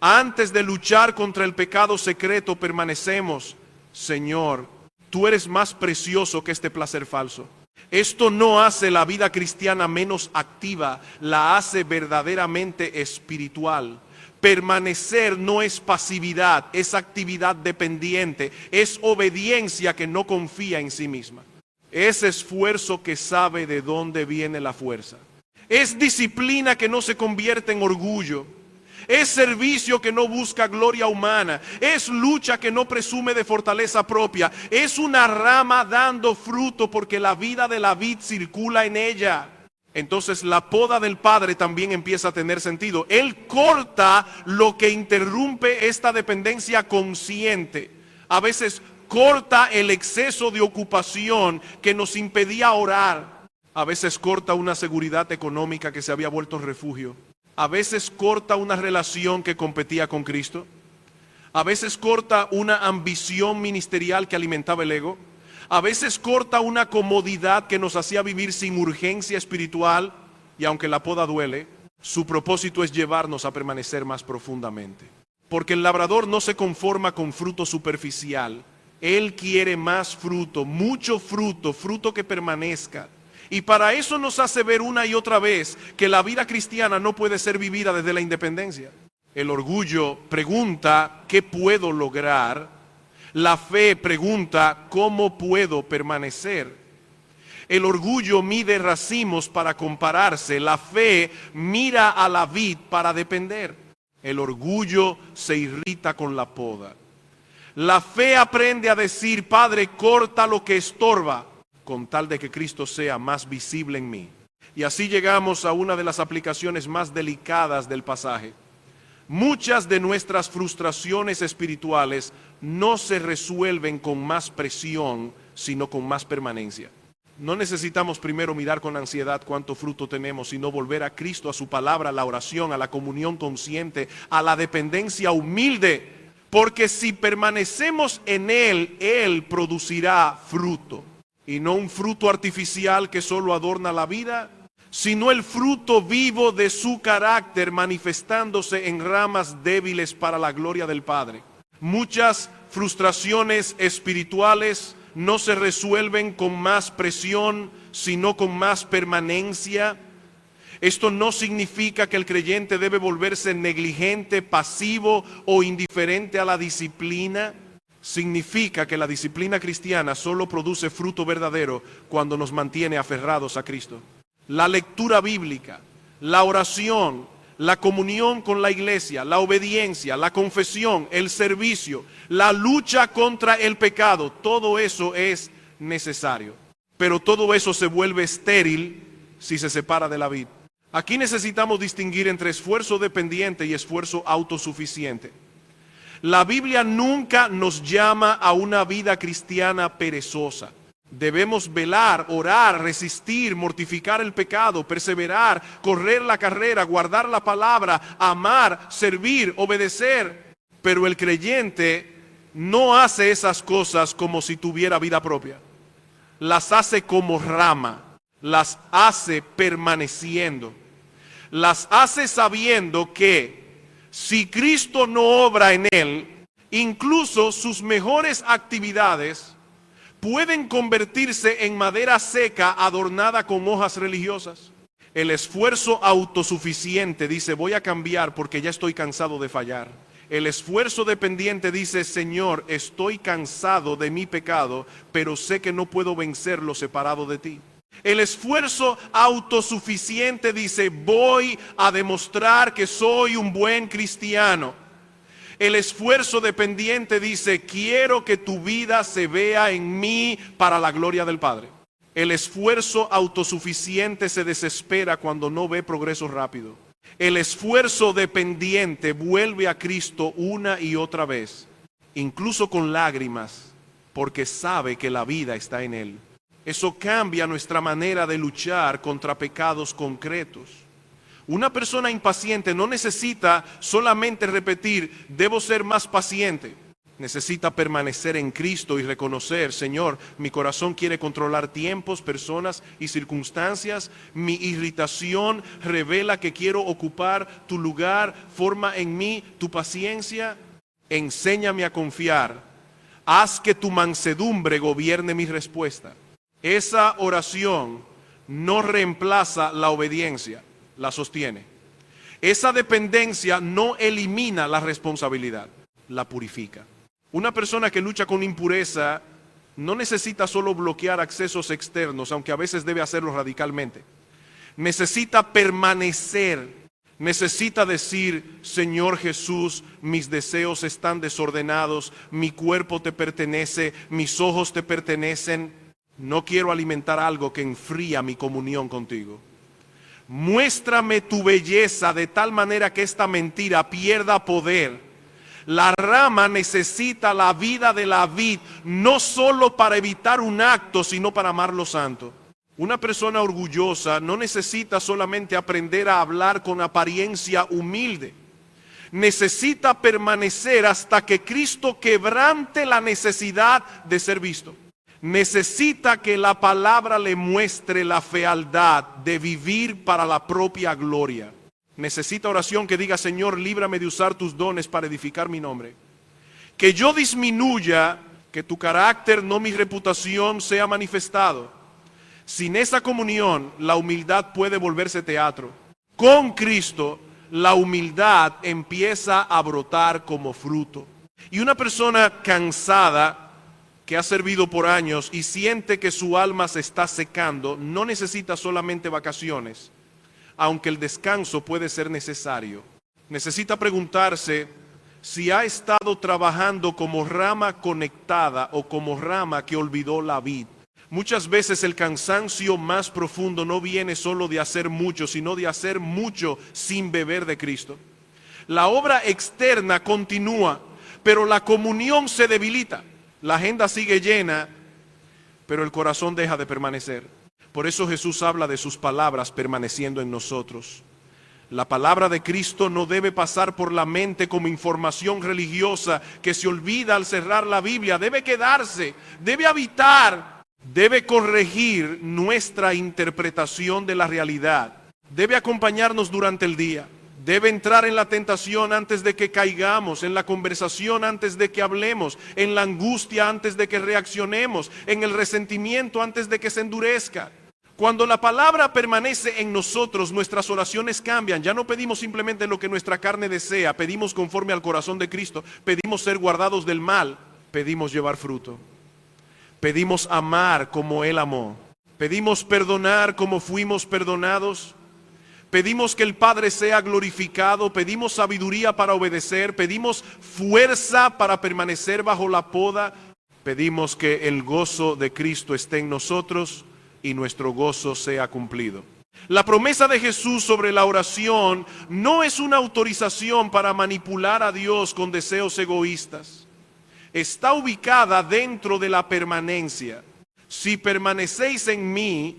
Antes de luchar contra el pecado secreto, permanecemos, Señor, tú eres más precioso que este placer falso. Esto no hace la vida cristiana menos activa, la hace verdaderamente espiritual. Permanecer no es pasividad, es actividad dependiente, es obediencia que no confía en sí misma. Es esfuerzo que sabe de dónde viene la fuerza. Es disciplina que no se convierte en orgullo. Es servicio que no busca gloria humana. Es lucha que no presume de fortaleza propia. Es una rama dando fruto porque la vida de la vid circula en ella. Entonces la poda del Padre también empieza a tener sentido. Él corta lo que interrumpe esta dependencia consciente. A veces corta el exceso de ocupación que nos impedía orar. A veces corta una seguridad económica que se había vuelto refugio. A veces corta una relación que competía con Cristo. A veces corta una ambición ministerial que alimentaba el ego. A veces corta una comodidad que nos hacía vivir sin urgencia espiritual. Y aunque la poda duele, su propósito es llevarnos a permanecer más profundamente. Porque el labrador no se conforma con fruto superficial. Él quiere más fruto, mucho fruto, fruto que permanezca. Y para eso nos hace ver una y otra vez que la vida cristiana no puede ser vivida desde la independencia. El orgullo pregunta, ¿qué puedo lograr? La fe pregunta, ¿cómo puedo permanecer? El orgullo mide racimos para compararse. La fe mira a la vid para depender. El orgullo se irrita con la poda. La fe aprende a decir, Padre, corta lo que estorba, con tal de que Cristo sea más visible en mí. Y así llegamos a una de las aplicaciones más delicadas del pasaje. Muchas de nuestras frustraciones espirituales no se resuelven con más presión, sino con más permanencia. No necesitamos primero mirar con ansiedad cuánto fruto tenemos, sino volver a Cristo, a su palabra, a la oración, a la comunión consciente, a la dependencia humilde. Porque si permanecemos en Él, Él producirá fruto. Y no un fruto artificial que solo adorna la vida, sino el fruto vivo de su carácter manifestándose en ramas débiles para la gloria del Padre. Muchas frustraciones espirituales no se resuelven con más presión, sino con más permanencia. Esto no significa que el creyente debe volverse negligente, pasivo o indiferente a la disciplina. Significa que la disciplina cristiana solo produce fruto verdadero cuando nos mantiene aferrados a Cristo. La lectura bíblica, la oración, la comunión con la iglesia, la obediencia, la confesión, el servicio, la lucha contra el pecado, todo eso es necesario. Pero todo eso se vuelve estéril si se separa de la vid. Aquí necesitamos distinguir entre esfuerzo dependiente y esfuerzo autosuficiente. La Biblia nunca nos llama a una vida cristiana perezosa. Debemos velar, orar, resistir, mortificar el pecado, perseverar, correr la carrera, guardar la palabra, amar, servir, obedecer. Pero el creyente no hace esas cosas como si tuviera vida propia. Las hace como rama, las hace permaneciendo. Las hace sabiendo que si Cristo no obra en él, incluso sus mejores actividades pueden convertirse en madera seca adornada con hojas religiosas. El esfuerzo autosuficiente dice, voy a cambiar porque ya estoy cansado de fallar. El esfuerzo dependiente dice, Señor, estoy cansado de mi pecado, pero sé que no puedo vencerlo separado de ti. El esfuerzo autosuficiente dice, voy a demostrar que soy un buen cristiano. El esfuerzo dependiente dice, quiero que tu vida se vea en mí para la gloria del Padre. El esfuerzo autosuficiente se desespera cuando no ve progreso rápido. El esfuerzo dependiente vuelve a Cristo una y otra vez, incluso con lágrimas, porque sabe que la vida está en Él. Eso cambia nuestra manera de luchar contra pecados concretos. Una persona impaciente no necesita solamente repetir, debo ser más paciente. Necesita permanecer en Cristo y reconocer, Señor, mi corazón quiere controlar tiempos, personas y circunstancias. Mi irritación revela que quiero ocupar tu lugar. Forma en mí tu paciencia. Enséñame a confiar. Haz que tu mansedumbre gobierne mi respuesta. Esa oración no reemplaza la obediencia, la sostiene. Esa dependencia no elimina la responsabilidad, la purifica. Una persona que lucha con impureza no necesita solo bloquear accesos externos, aunque a veces debe hacerlo radicalmente. Necesita permanecer, necesita decir, Señor Jesús, mis deseos están desordenados, mi cuerpo te pertenece, mis ojos te pertenecen. No quiero alimentar algo que enfría mi comunión contigo. Muéstrame tu belleza de tal manera que esta mentira pierda poder. La rama necesita la vida de la vid, no solo para evitar un acto, sino para amar lo santo. Una persona orgullosa no necesita solamente aprender a hablar con apariencia humilde. Necesita permanecer hasta que Cristo quebrante la necesidad de ser visto. Necesita que la palabra le muestre la fealdad de vivir para la propia gloria. Necesita oración que diga, Señor, líbrame de usar tus dones para edificar mi nombre. Que yo disminuya, que tu carácter, no mi reputación, sea manifestado. Sin esa comunión, la humildad puede volverse teatro. Con Cristo, la humildad empieza a brotar como fruto. Y una persona cansada, que ha servido por años y siente que su alma se está secando, no necesita solamente vacaciones, aunque el descanso puede ser necesario. Necesita preguntarse si ha estado trabajando como rama conectada o como rama que olvidó la vid. Muchas veces el cansancio más profundo no viene solo de hacer mucho, sino de hacer mucho sin beber de Cristo. La obra externa continúa, pero la comunión se debilita. La agenda sigue llena, pero el corazón deja de permanecer. Por eso Jesús habla de sus palabras permaneciendo en nosotros. La palabra de Cristo no debe pasar por la mente como información religiosa que se olvida al cerrar la Biblia. Debe quedarse, debe habitar, debe corregir nuestra interpretación de la realidad, debe acompañarnos durante el día, debe entrar en la tentación antes de que caigamos, en la conversación antes de que hablemos, en la angustia antes de que reaccionemos, en el resentimiento antes de que se endurezca. Cuando la palabra permanece en nosotros, nuestras oraciones cambian. Ya no pedimos simplemente lo que nuestra carne desea, pedimos conforme al corazón de Cristo, pedimos ser guardados del mal, pedimos llevar fruto, pedimos amar como Él amó, pedimos perdonar como fuimos perdonados, pedimos que el Padre sea glorificado, pedimos sabiduría para obedecer, pedimos fuerza para permanecer bajo la poda, pedimos que el gozo de Cristo esté en nosotros y nuestro gozo sea cumplido. La promesa de Jesús sobre la oración no es una autorización para manipular a Dios con deseos egoístas. Está ubicada dentro de la permanencia. Si permanecéis en mí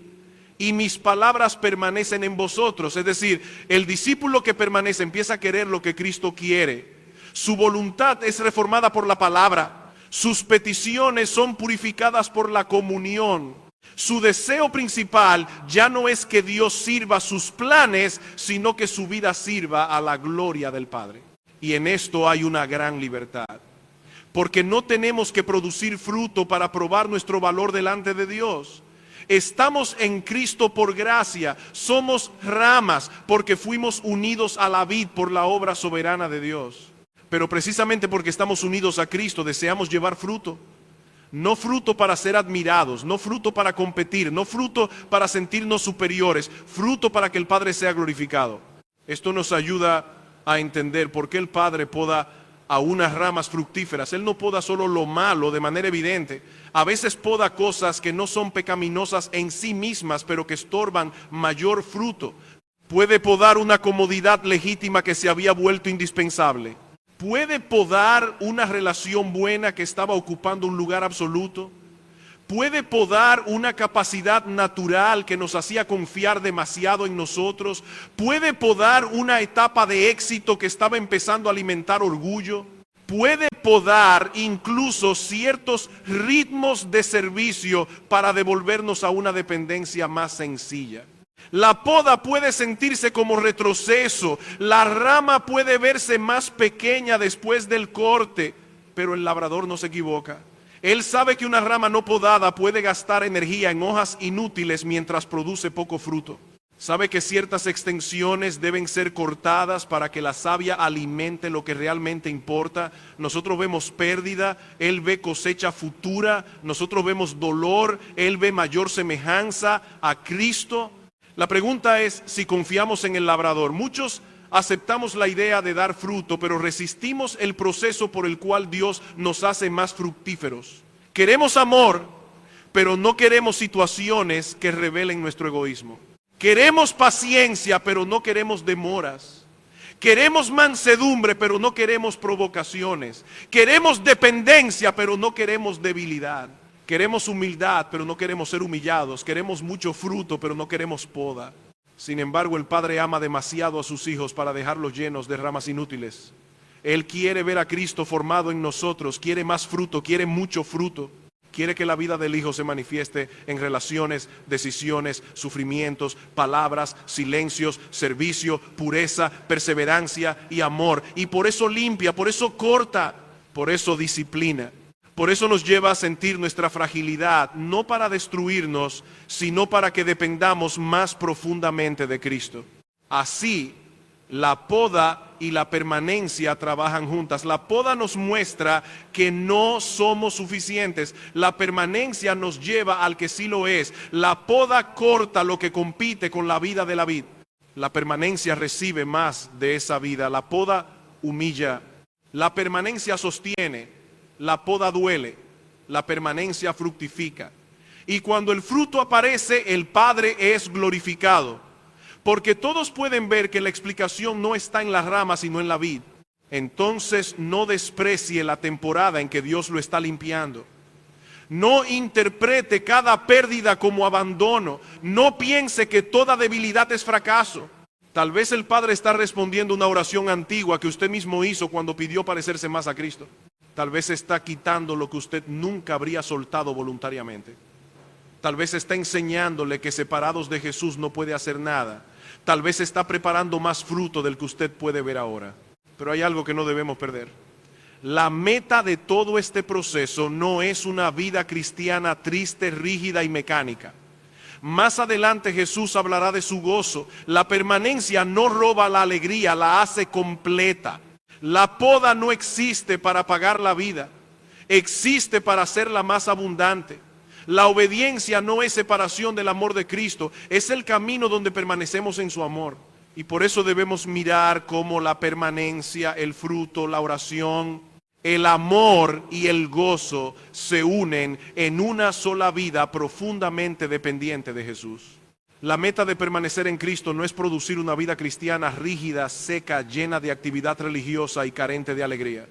y mis palabras permanecen en vosotros, es decir, el discípulo que permanece empieza a querer lo que Cristo quiere. Su voluntad es reformada por la palabra. Sus peticiones son purificadas por la comunión. Su deseo principal ya no es que Dios sirva sus planes, sino que su vida sirva a la gloria del Padre. Y en esto hay una gran libertad. Porque no tenemos que producir fruto para probar nuestro valor delante de Dios. Estamos en Cristo por gracia, somos ramas porque fuimos unidos a la vid por la obra soberana de Dios. Pero precisamente porque estamos unidos a Cristo deseamos llevar fruto. No fruto para ser admirados, no fruto para competir, no fruto para sentirnos superiores, fruto para que el Padre sea glorificado. Esto nos ayuda a entender por qué el Padre poda a unas ramas fructíferas. Él no poda solo lo malo de manera evidente. A veces poda cosas que no son pecaminosas en sí mismas, pero que estorban mayor fruto. Puede podar una comodidad legítima que se había vuelto indispensable. Puede podar una relación buena que estaba ocupando un lugar absoluto. Puede podar una capacidad natural que nos hacía confiar demasiado en nosotros. Puede podar una etapa de éxito que estaba empezando a alimentar orgullo. Puede podar incluso ciertos ritmos de servicio para devolvernos a una dependencia más sencilla. La poda puede sentirse como retroceso, la rama puede verse más pequeña después del corte, pero el labrador no se equivoca. Él sabe que una rama no podada puede gastar energía en hojas inútiles mientras produce poco fruto. Sabe que ciertas extensiones deben ser cortadas para que la savia alimente lo que realmente importa. Nosotros vemos pérdida, Él ve cosecha futura, nosotros vemos dolor, Él ve mayor semejanza a Cristo. La pregunta es si confiamos en el labrador. Muchos aceptamos la idea de dar fruto, pero resistimos el proceso por el cual Dios nos hace más fructíferos. Queremos amor, pero no queremos situaciones que revelen nuestro egoísmo. Queremos paciencia, pero no queremos demoras. Queremos mansedumbre, pero no queremos provocaciones. Queremos dependencia, pero no queremos debilidad. Queremos humildad, pero no queremos ser humillados. Queremos mucho fruto, pero no queremos poda. Sin embargo, el Padre ama demasiado a sus hijos para dejarlos llenos de ramas inútiles. Él quiere ver a Cristo formado en nosotros, quiere más fruto, quiere mucho fruto. Quiere que la vida del Hijo se manifieste en relaciones, decisiones, sufrimientos, palabras, silencios, servicio, pureza, perseverancia y amor. Y por eso limpia, por eso corta, por eso disciplina. Por eso nos lleva a sentir nuestra fragilidad, no para destruirnos, sino para que dependamos más profundamente de Cristo. Así, la poda y la permanencia trabajan juntas. La poda nos muestra que no somos suficientes. La permanencia nos lleva al que sí lo es. La poda corta lo que compite con la vida de la vid. La permanencia recibe más de esa vida. La poda humilla. La permanencia sostiene. La poda duele, la permanencia fructifica. Y cuando el fruto aparece, el Padre es glorificado. Porque todos pueden ver que la explicación no está en la rama, sino en la vid. Entonces no desprecie la temporada en que Dios lo está limpiando. No interprete cada pérdida como abandono. No piense que toda debilidad es fracaso. Tal vez el Padre está respondiendo una oración antigua que usted mismo hizo cuando pidió parecerse más a Cristo. Tal vez está quitando lo que usted nunca habría soltado voluntariamente. Tal vez está enseñándole que separados de Jesús no puede hacer nada. Tal vez está preparando más fruto del que usted puede ver ahora. Pero hay algo que no debemos perder. La meta de todo este proceso no es una vida cristiana triste, rígida y mecánica. Más adelante Jesús hablará de su gozo. La permanencia no roba la alegría, la hace completa. La poda no existe para pagar la vida, existe para hacerla más abundante. La obediencia no es separación del amor de Cristo, es el camino donde permanecemos en su amor. Y por eso debemos mirar cómo la permanencia, el fruto, la oración, el amor y el gozo se unen en una sola vida profundamente dependiente de Jesús. La meta de permanecer en Cristo no es producir una vida cristiana rígida, seca, llena de actividad religiosa y carente de alegría.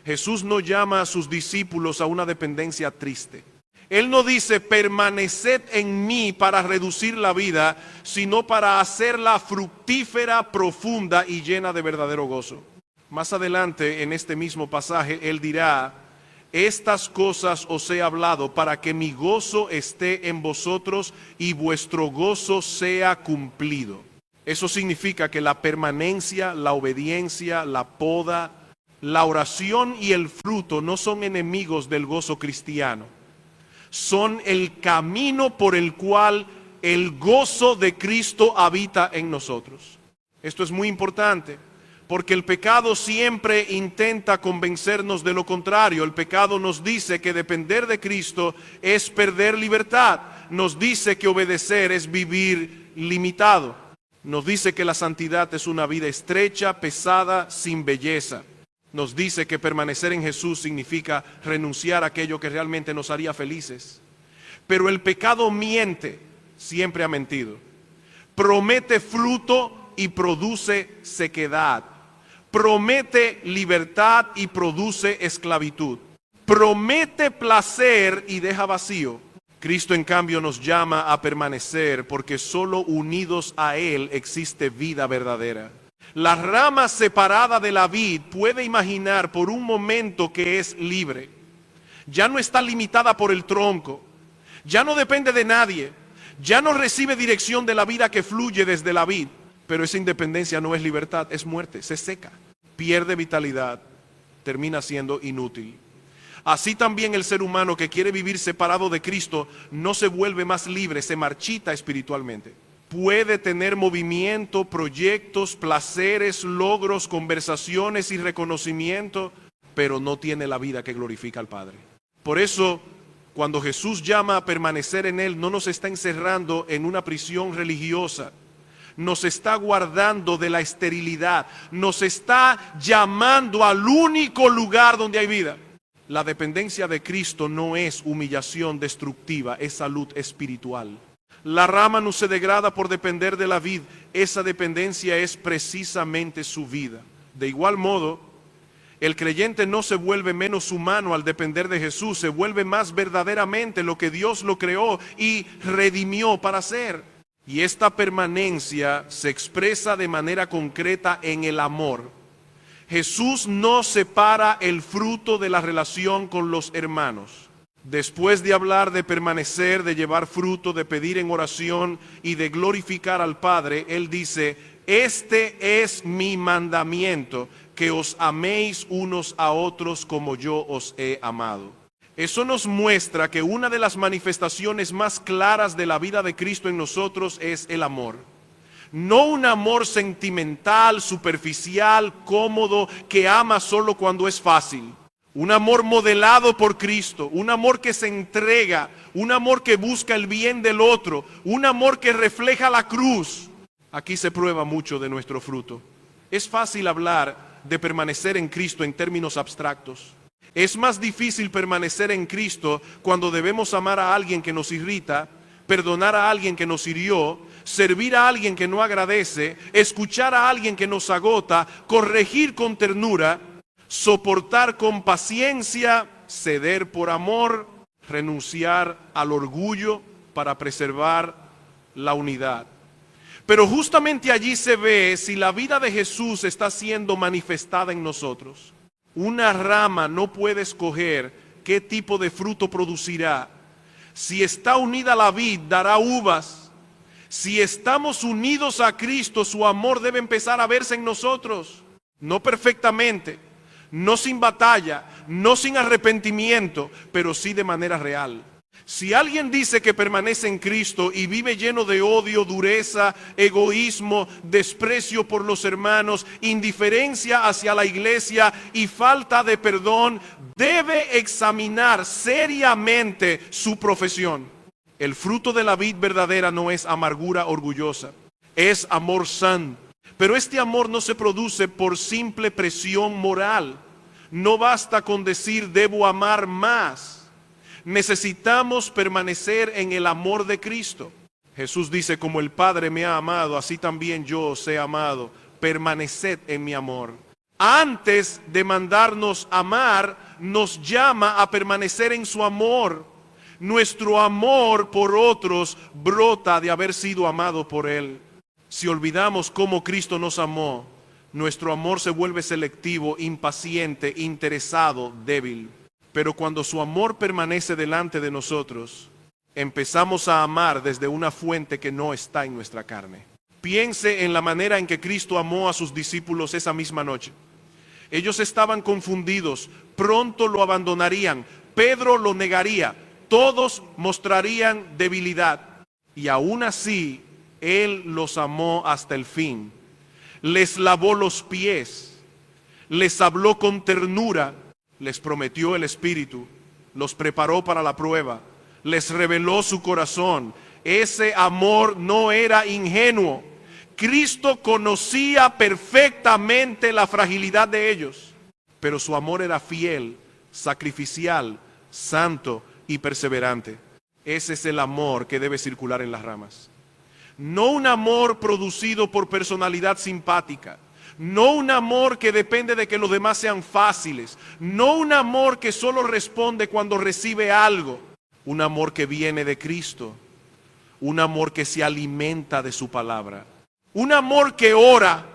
Jesús no llama a sus discípulos a una dependencia triste. Él no dice permaneced en mí para reducir la vida, sino para hacerla fructífera, profunda y llena de verdadero gozo. Más adelante en este mismo pasaje Él dirá: estas cosas os he hablado para que mi gozo esté en vosotros y vuestro gozo sea cumplido. Eso significa que la permanencia, la obediencia, la poda, la oración y el fruto no son enemigos del gozo cristiano. Son el camino por el cual el gozo de Cristo habita en nosotros. Esto es muy importante, porque el pecado siempre intenta convencernos de lo contrario. El pecado nos dice que depender de Cristo es perder libertad. Nos dice que obedecer es vivir limitado. Nos dice que la santidad es una vida estrecha, pesada, sin belleza. Nos dice que permanecer en Jesús significa renunciar a aquello que realmente nos haría felices. Pero el pecado miente, siempre ha mentido. Promete fruto y produce sequedad. Promete libertad y produce esclavitud. Promete placer y deja vacío. Cristo en cambio nos llama a permanecer porque solo unidos a Él existe vida verdadera. La rama separada de la vid puede imaginar por un momento que es libre. Ya no está limitada por el tronco. Ya no depende de nadie. Ya no recibe dirección de la vida que fluye desde la vid. Pero esa independencia no es libertad, es muerte, se seca, pierde vitalidad, termina siendo inútil. Así también el ser humano que quiere vivir separado de Cristo no se vuelve más libre, se marchita espiritualmente. Puede tener movimiento, proyectos, placeres, logros, conversaciones y reconocimiento, pero no tiene la vida que glorifica al Padre. Por eso, cuando Jesús llama a permanecer en Él, no nos está encerrando en una prisión religiosa. Nos está guardando de la esterilidad. Nos está llamando al único lugar donde hay vida. La dependencia de Cristo no es humillación destructiva, es salud espiritual. La rama no se degrada por depender de la vid. Esa dependencia es precisamente su vida. De igual modo, el creyente no se vuelve menos humano al depender de Jesús. Se vuelve más verdaderamente lo que Dios lo creó y redimió para ser. Y esta permanencia se expresa de manera concreta en el amor. Jesús no separa el fruto de la relación con los hermanos. Después de hablar de permanecer, de llevar fruto, de pedir en oración y de glorificar al Padre, Él dice: este es mi mandamiento, que os améis unos a otros como yo os he amado. Eso nos muestra que una de las manifestaciones más claras de la vida de Cristo en nosotros es el amor. No un amor sentimental, superficial, cómodo, que ama solo cuando es fácil. Un amor modelado por Cristo, un amor que se entrega, un amor que busca el bien del otro, un amor que refleja la cruz. Aquí se prueba mucho de nuestro fruto. Es fácil hablar de permanecer en Cristo en términos abstractos. Es más difícil permanecer en Cristo cuando debemos amar a alguien que nos irrita, perdonar a alguien que nos hirió, servir a alguien que no agradece, escuchar a alguien que nos agota, corregir con ternura, soportar con paciencia, ceder por amor, renunciar al orgullo para preservar la unidad. Pero justamente allí se ve si la vida de Jesús está siendo manifestada en nosotros. Una rama no puede escoger qué tipo de fruto producirá. Si está unida a la vid, dará uvas. Si estamos unidos a Cristo, su amor debe empezar a verse en nosotros. No perfectamente, no sin batalla, no sin arrepentimiento, pero sí de manera real. Si alguien dice que permanece en Cristo y vive lleno de odio, dureza, egoísmo, desprecio por los hermanos, indiferencia hacia la iglesia y falta de perdón, debe examinar seriamente su profesión. El fruto de la vid verdadera no es amargura orgullosa, es amor sano. Pero este amor no se produce por simple presión moral. No basta con decir debo amar más. Necesitamos permanecer en el amor de Cristo. Jesús dice, como el Padre me ha amado, así también yo os he amado. Permaneced en mi amor. Antes de mandarnos amar, nos llama a permanecer en su amor. Nuestro amor por otros brota de haber sido amado por Él. Si olvidamos cómo Cristo nos amó, nuestro amor se vuelve selectivo, impaciente, interesado, débil. Pero cuando su amor permanece delante de nosotros, empezamos a amar desde una fuente que no está en nuestra carne. Piense en la manera en que Cristo amó a sus discípulos esa misma noche. Ellos estaban confundidos, pronto lo abandonarían, Pedro lo negaría, todos mostrarían debilidad. Y aún así, Él los amó hasta el fin. Les lavó los pies, les habló con ternura, les prometió el Espíritu, los preparó para la prueba, les reveló su corazón. Ese amor no era ingenuo. Cristo conocía perfectamente la fragilidad de ellos, pero su amor era fiel, sacrificial, santo y perseverante. Ese es el amor que debe circular en las ramas. No un amor producido por personalidad simpática. No un amor que depende de que los demás sean fáciles. No un amor que solo responde cuando recibe algo. Un amor que viene de Cristo. Un amor que se alimenta de su palabra. Un amor que ora.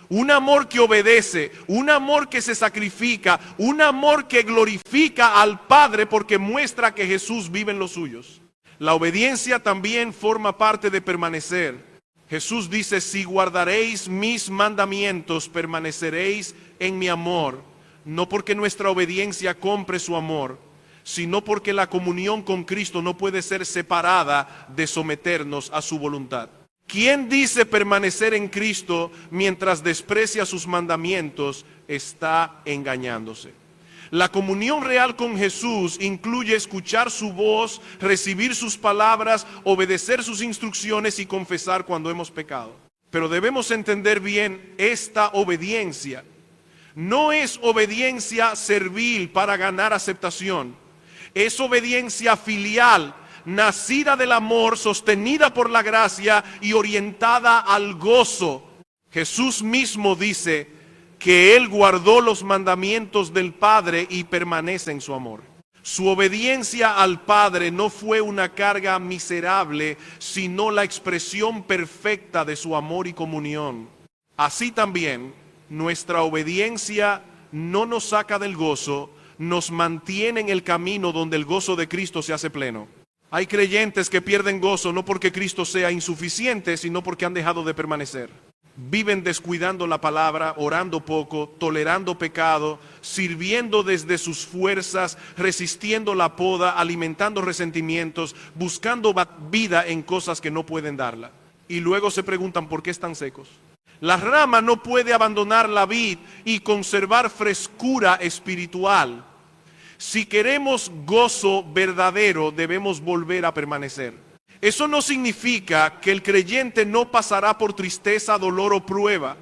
Un amor que obedece. Un amor que se sacrifica. Un amor que glorifica al Padre porque muestra que Jesús vive en los suyos. La obediencia también forma parte de permanecer. Jesús dice, si guardaréis mis mandamientos, permaneceréis en mi amor. No porque nuestra obediencia compre su amor, sino porque la comunión con Cristo no puede ser separada de someternos a su voluntad. ¿Quién dice permanecer en Cristo mientras desprecia sus mandamientos? Está engañándose. La comunión real con Jesús incluye escuchar su voz, recibir sus palabras, obedecer sus instrucciones y confesar cuando hemos pecado. Pero debemos entender bien esta obediencia. No es obediencia servil para ganar aceptación. Es obediencia filial, nacida del amor, sostenida por la gracia y orientada al gozo. Jesús mismo dice que Él guardó los mandamientos del Padre y permanece en su amor. Su obediencia al Padre no fue una carga miserable, sino la expresión perfecta de su amor y comunión. Así también, nuestra obediencia no nos saca del gozo, nos mantiene en el camino donde el gozo de Cristo se hace pleno. Hay creyentes que pierden gozo no porque Cristo sea insuficiente, sino porque han dejado de permanecer. Viven descuidando la palabra, orando poco, tolerando pecado, sirviendo desde sus fuerzas, resistiendo la poda, alimentando resentimientos, buscando vida en cosas que no pueden darla. Y luego se preguntan por qué están secos. La rama no puede abandonar la vid y conservar frescura espiritual. Si queremos gozo verdadero, debemos volver a permanecer. Eso no significa que el creyente no pasará por tristeza, dolor o prueba.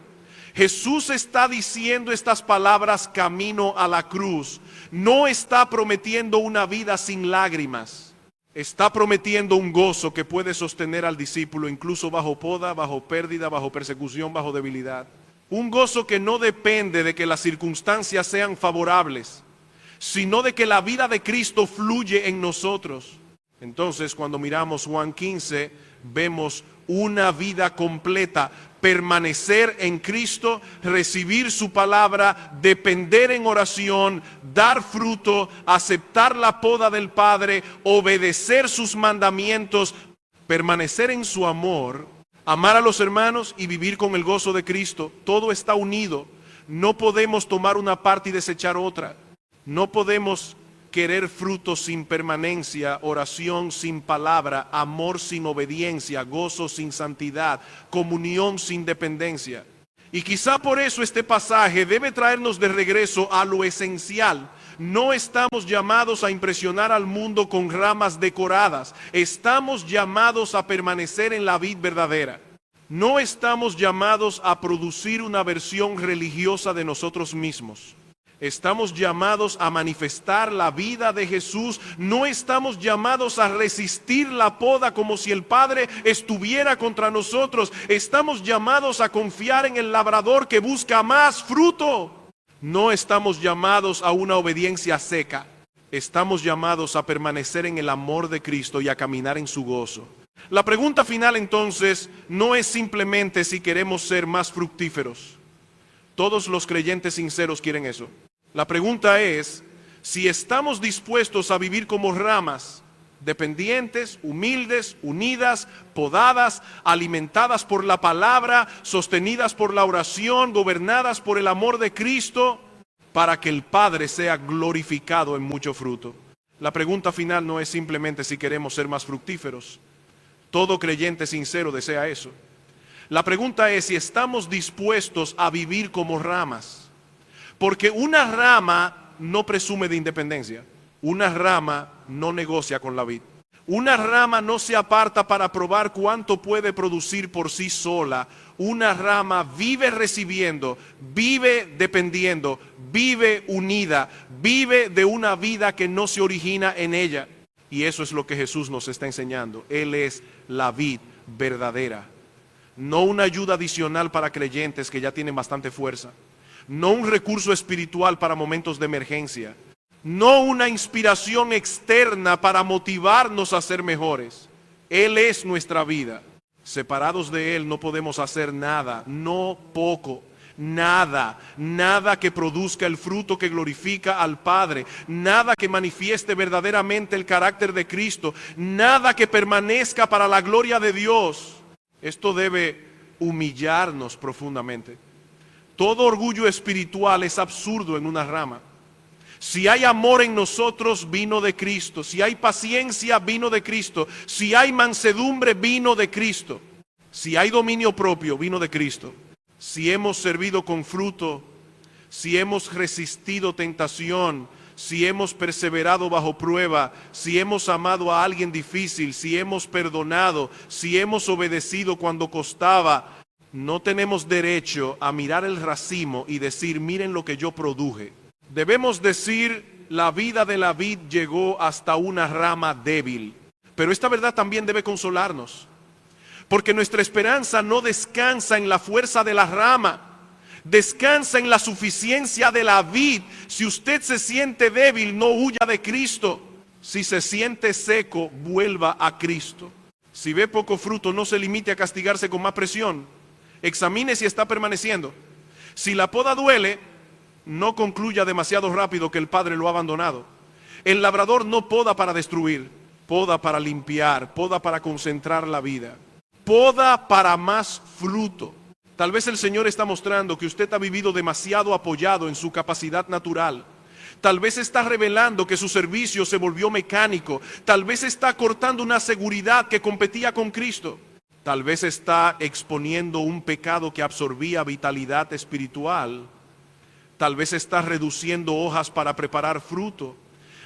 Jesús está diciendo estas palabras camino a la cruz. No está prometiendo una vida sin lágrimas. Está prometiendo un gozo que puede sostener al discípulo incluso bajo poda, bajo pérdida, bajo persecución, bajo debilidad. Un gozo que no depende de que las circunstancias sean favorables, sino de que la vida de Cristo fluye en nosotros. Entonces, cuando miramos Juan 15, vemos una vida completa, permanecer en Cristo, recibir su palabra, depender en oración, dar fruto, aceptar la poda del Padre, obedecer sus mandamientos, permanecer en su amor, amar a los hermanos y vivir con el gozo de Cristo. Todo está unido. No podemos tomar una parte y desechar otra. No podemos querer fruto sin permanencia, oración sin palabra, amor sin obediencia, gozo sin santidad, comunión sin dependencia. Y quizá por eso este pasaje debe traernos de regreso a lo esencial. No estamos llamados a impresionar al mundo con ramas decoradas. Estamos llamados a permanecer en la vid verdadera. No estamos llamados a producir una versión religiosa de nosotros mismos. Estamos llamados a manifestar la vida de Jesús. No estamos llamados a resistir la poda como si el Padre estuviera contra nosotros. Estamos llamados a confiar en el labrador que busca más fruto. No estamos llamados a una obediencia seca. Estamos llamados a permanecer en el amor de Cristo y a caminar en su gozo. La pregunta final entonces no es simplemente si queremos ser más fructíferos. Todos los creyentes sinceros quieren eso. La pregunta es si estamos dispuestos a vivir como ramas, dependientes, humildes, unidas, podadas, alimentadas por la palabra, sostenidas por la oración, gobernadas por el amor de Cristo, para que el Padre sea glorificado en mucho fruto. La pregunta final no es simplemente si queremos ser más fructíferos. Todo creyente sincero desea eso. La pregunta es si estamos dispuestos a vivir como ramas. Porque una rama no presume de independencia. Una rama no negocia con la vid. Una rama no se aparta para probar cuánto puede producir por sí sola. Una rama vive recibiendo, vive dependiendo, vive unida, vive de una vida que no se origina en ella. Y eso es lo que Jesús nos está enseñando. Él es la vid verdadera. No una ayuda adicional para creyentes que ya tienen bastante fuerza. No un recurso espiritual para momentos de emergencia. No una inspiración externa para motivarnos a ser mejores. Él es nuestra vida. Separados de Él no podemos hacer nada, no poco, nada, nada que produzca el fruto que glorifica al Padre, nada que manifieste verdaderamente el carácter de Cristo, nada que permanezca para la gloria de Dios. Esto debe humillarnos profundamente. Todo orgullo espiritual es absurdo en una rama. Si hay amor en nosotros, vino de Cristo. Si hay paciencia, vino de Cristo. Si hay mansedumbre, vino de Cristo. Si hay dominio propio, vino de Cristo. Si hemos servido con fruto, si hemos resistido tentación, si hemos perseverado bajo prueba, si hemos amado a alguien difícil, si hemos perdonado, si hemos obedecido cuando costaba, no tenemos derecho a mirar el racimo y decir, miren lo que yo produje. Debemos decir, la vida de la vid llegó hasta una rama débil. Pero esta verdad también debe consolarnos. Porque nuestra esperanza no descansa en la fuerza de la rama. Descansa en la suficiencia de la vid. Si usted se siente débil, no huya de Cristo. Si se siente seco, vuelva a Cristo. Si ve poco fruto, no se limite a castigarse con más presión. Examine si está permaneciendo. Si la poda duele, no concluya demasiado rápido que el Padre lo ha abandonado. El labrador no poda para destruir, poda para limpiar, poda para concentrar la vida, poda para más fruto. Tal vez el Señor está mostrando que usted ha vivido demasiado apoyado en su capacidad natural. Tal vez está revelando que su servicio se volvió mecánico. Tal vez está cortando una seguridad que competía con Cristo. Tal vez está exponiendo un pecado que absorbía vitalidad espiritual. Tal vez está reduciendo hojas para preparar fruto.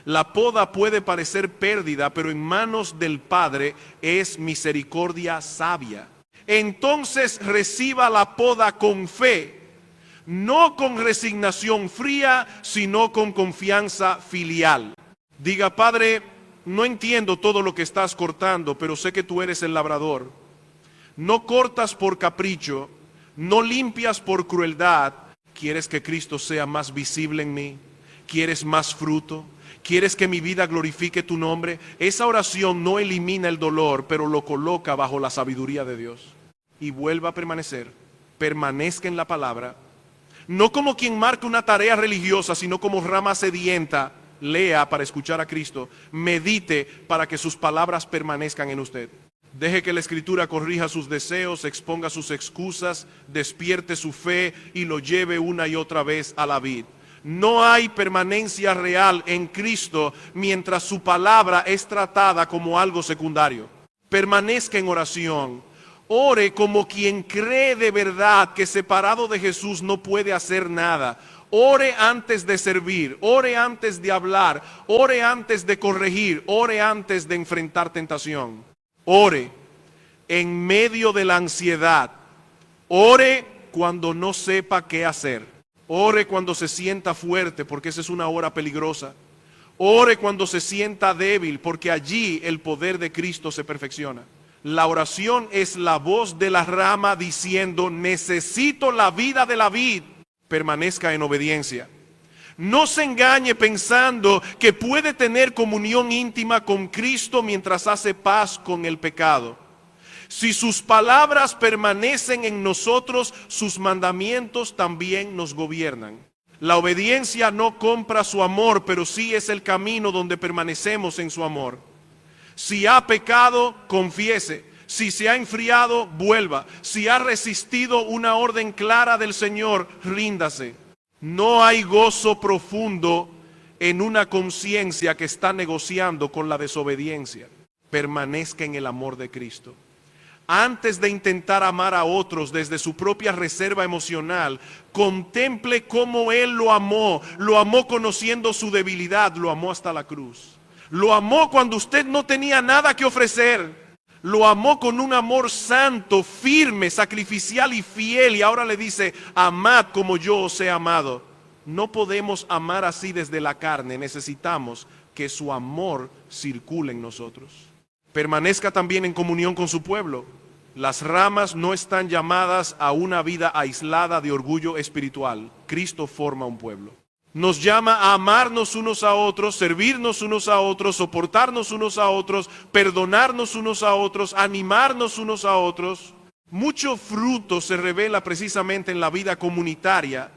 La poda puede parecer pérdida, pero en manos del Padre es misericordia sabia. Entonces reciba la poda con fe, no con resignación fría, sino con confianza filial. Diga, Padre, no entiendo todo lo que estás cortando, pero sé que tú eres el labrador. No cortas por capricho, no limpias por crueldad. ¿Quieres que Cristo sea más visible en mí? ¿Quieres más fruto? ¿Quieres que mi vida glorifique tu nombre? Esa oración no elimina el dolor, pero lo coloca bajo la sabiduría de Dios. Y vuelva a permanecer. permanezca en la palabra, no como quien marca una tarea religiosa, sino como rama sedienta. Lea para escuchar a Cristo, medite para que sus palabras permanezcan en usted. Deje que la Escritura corrija sus deseos, exponga sus excusas, despierte su fe y lo lleve una y otra vez a la vid. No hay permanencia real en Cristo mientras su palabra es tratada como algo secundario. Permanezca en oración. Ore como quien cree de verdad que separado de Jesús no puede hacer nada. Ore antes de servir, ore antes de hablar, ore antes de corregir, ore antes de enfrentar tentación. Ore en medio de la ansiedad. Ore cuando no sepa qué hacer. Ore cuando se sienta fuerte, porque esa es una hora peligrosa. Ore cuando se sienta débil, porque allí el poder de Cristo se perfecciona. La oración es la voz de la rama diciendo: necesito la vida de la vid. Permanezca en obediencia. No se engañe pensando que puede tener comunión íntima con Cristo mientras hace paz con el pecado. Si sus palabras permanecen en nosotros, sus mandamientos también nos gobiernan. La obediencia no compra su amor, pero sí es el camino donde permanecemos en su amor. Si ha pecado, confiese. Si se ha enfriado, vuelva. Si ha resistido una orden clara del Señor, ríndase. No hay gozo profundo en una conciencia que está negociando con la desobediencia. Permanezca en el amor de Cristo. Antes de intentar amar a otros desde su propia reserva emocional, contemple cómo Él lo amó conociendo su debilidad, lo amó hasta la cruz. Lo amó cuando usted no tenía nada que ofrecer. Lo amó con un amor santo, firme, sacrificial y fiel. Y ahora le dice: amad como yo os he amado. No podemos amar así desde la carne. Necesitamos que su amor circule en nosotros. Permanezca también en comunión con su pueblo. Las ramas no están llamadas a una vida aislada de orgullo espiritual. Cristo forma un pueblo. Nos llama a amarnos unos a otros, servirnos unos a otros, soportarnos unos a otros, perdonarnos unos a otros, animarnos unos a otros. Mucho fruto se revela precisamente en la vida comunitaria,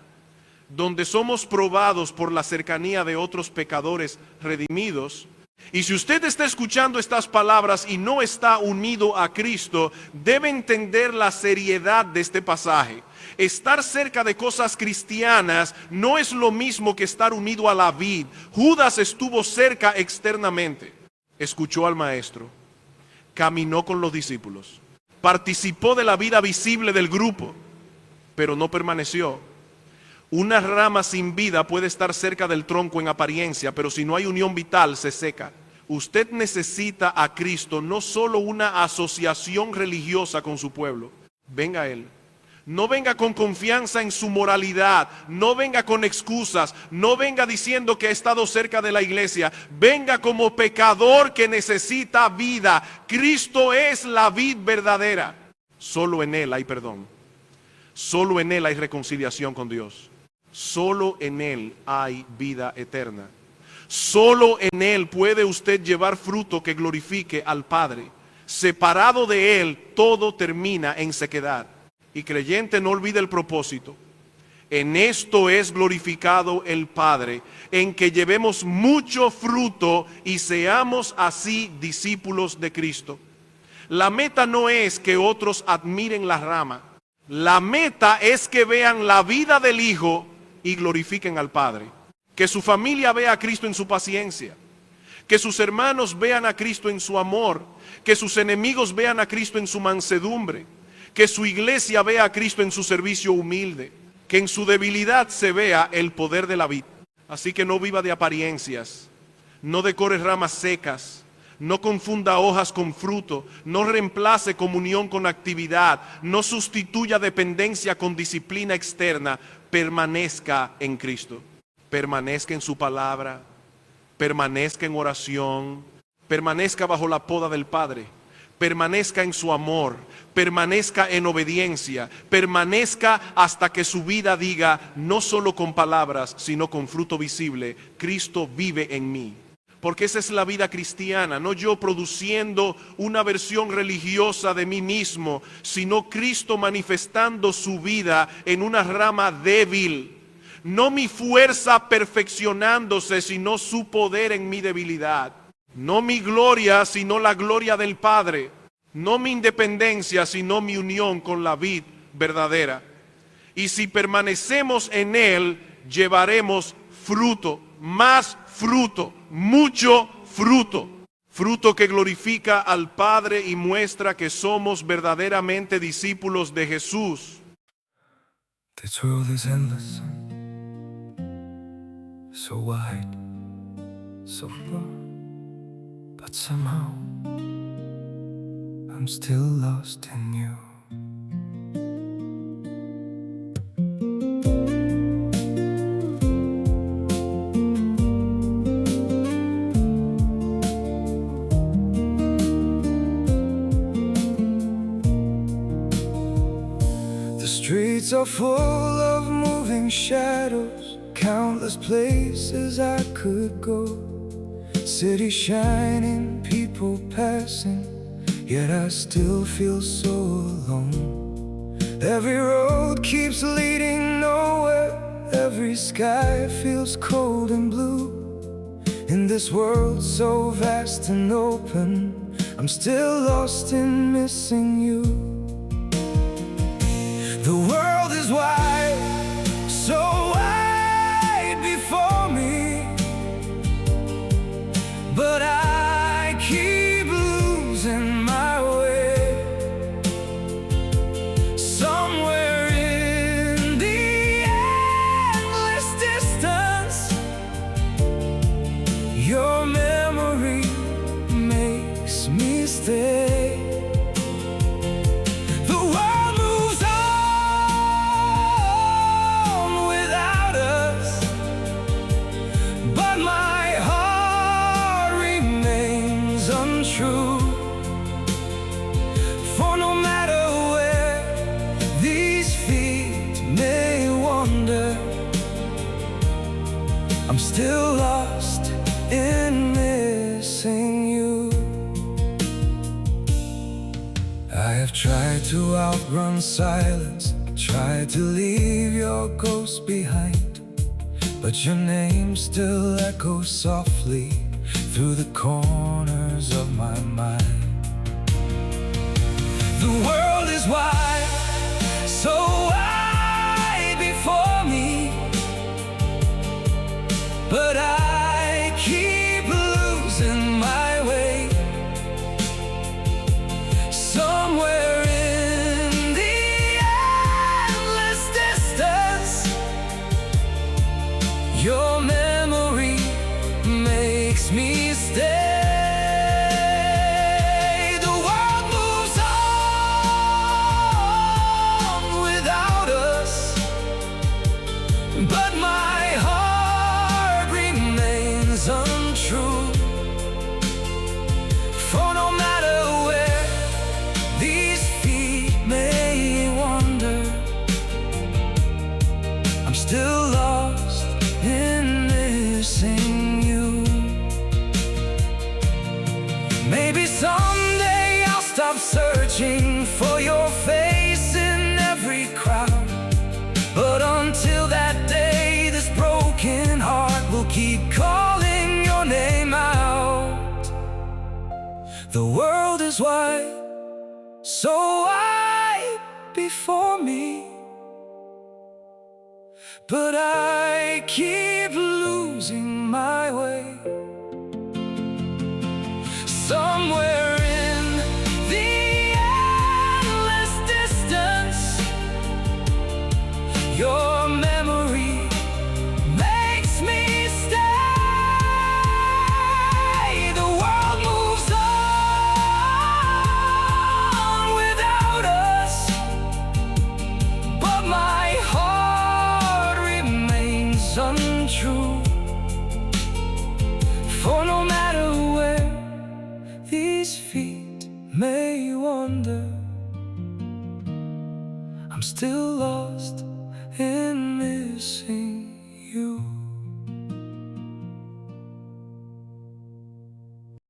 donde somos probados por la cercanía de otros pecadores redimidos. Y si usted está escuchando estas palabras y no está unido a Cristo, debe entender la seriedad de este pasaje. Estar cerca de cosas cristianas no es lo mismo que estar unido a la vid. Judas estuvo cerca externamente, escuchó al maestro, caminó con los discípulos, participó de la vida visible del grupo, pero no permaneció. Una rama sin vida puede estar cerca del tronco en apariencia, pero si no hay unión vital, se seca. Usted necesita a Cristo, no solo una asociación religiosa con su pueblo. Venga a Él. No venga con confianza en su moralidad, no venga con excusas, no venga diciendo que ha estado cerca de la iglesia. Venga como pecador que necesita vida. Cristo es la vid verdadera. Solo en Él hay perdón. Solo en Él hay reconciliación con Dios. Solo en Él hay vida eterna. Solo en Él puede usted llevar fruto que glorifique al Padre. Separado de Él, todo termina en sequedad. Y creyente, no olvide el propósito. En esto es glorificado el Padre, en que llevemos mucho fruto y seamos así discípulos de Cristo. La meta no es que otros admiren la rama. La meta es que vean la vida del Hijo y glorifiquen al Padre. Que su familia vea a Cristo en su paciencia. Que sus hermanos vean a Cristo en su amor. Que sus enemigos vean a Cristo en su mansedumbre. Que su iglesia vea a Cristo en su servicio humilde. Que en su debilidad se vea el poder de la vid. Así que no viva de apariencias. No decore ramas secas. No confunda hojas con fruto. No reemplace comunión con actividad. No sustituya dependencia con disciplina externa. Permanezca en Cristo. Permanezca en su palabra. Permanezca en oración. Permanezca bajo la poda del Padre. Permanezca en su amor, permanezca en obediencia, permanezca hasta que su vida diga, no solo con palabras, sino con fruto visible: Cristo vive en mí. Porque esa es la vida cristiana, no yo produciendo una versión religiosa de mí mismo, sino Cristo manifestando su vida en una rama débil. No mi fuerza perfeccionándose, sino su poder en mi debilidad. No mi gloria, sino la gloria del Padre. No mi independencia, sino mi unión con la vid verdadera. Y si permanecemos en Él, llevaremos fruto, más fruto, mucho fruto. Fruto que glorifica al Padre y muestra que somos verdaderamente discípulos de Jesús. This world is endless, so wide, so far, but somehow I'm still lost in you. The streets are full of moving shadows, countless places I could go. City shining, people passing, yet I still feel so alone. Every road keeps leading nowhere, every sky feels cold and blue. In this world so vast and open, I'm still lost in missing you. The world is wide, so wide before me, but I keep losing my way. Somewhere in the endless distance, your memory makes me stay. For no matter where these feet may wander, I'm still lost in missing you. I have tried to outrun silence, tried to leave your ghost behind, but your name still echoes softly through the corners of my mind. The world is wide, so wide before me, but I keep losing my way. Somewhere in the endless distance, your memory makes me stay. But my heart remains untrue. For no matter where these feet may wander, I'm still lost in missing you. Maybe someday I'll stop searching for your face in every crowd, but until that day, this broken heart will keep calling your name out. The world is wide, so wide before me, but I keep losing my way. Somewhere in the endless distance, your memory makes me stay. The world moves on without us, but my heart remains untrue. For no matter where these feet may wander, I'm still lost in missing you.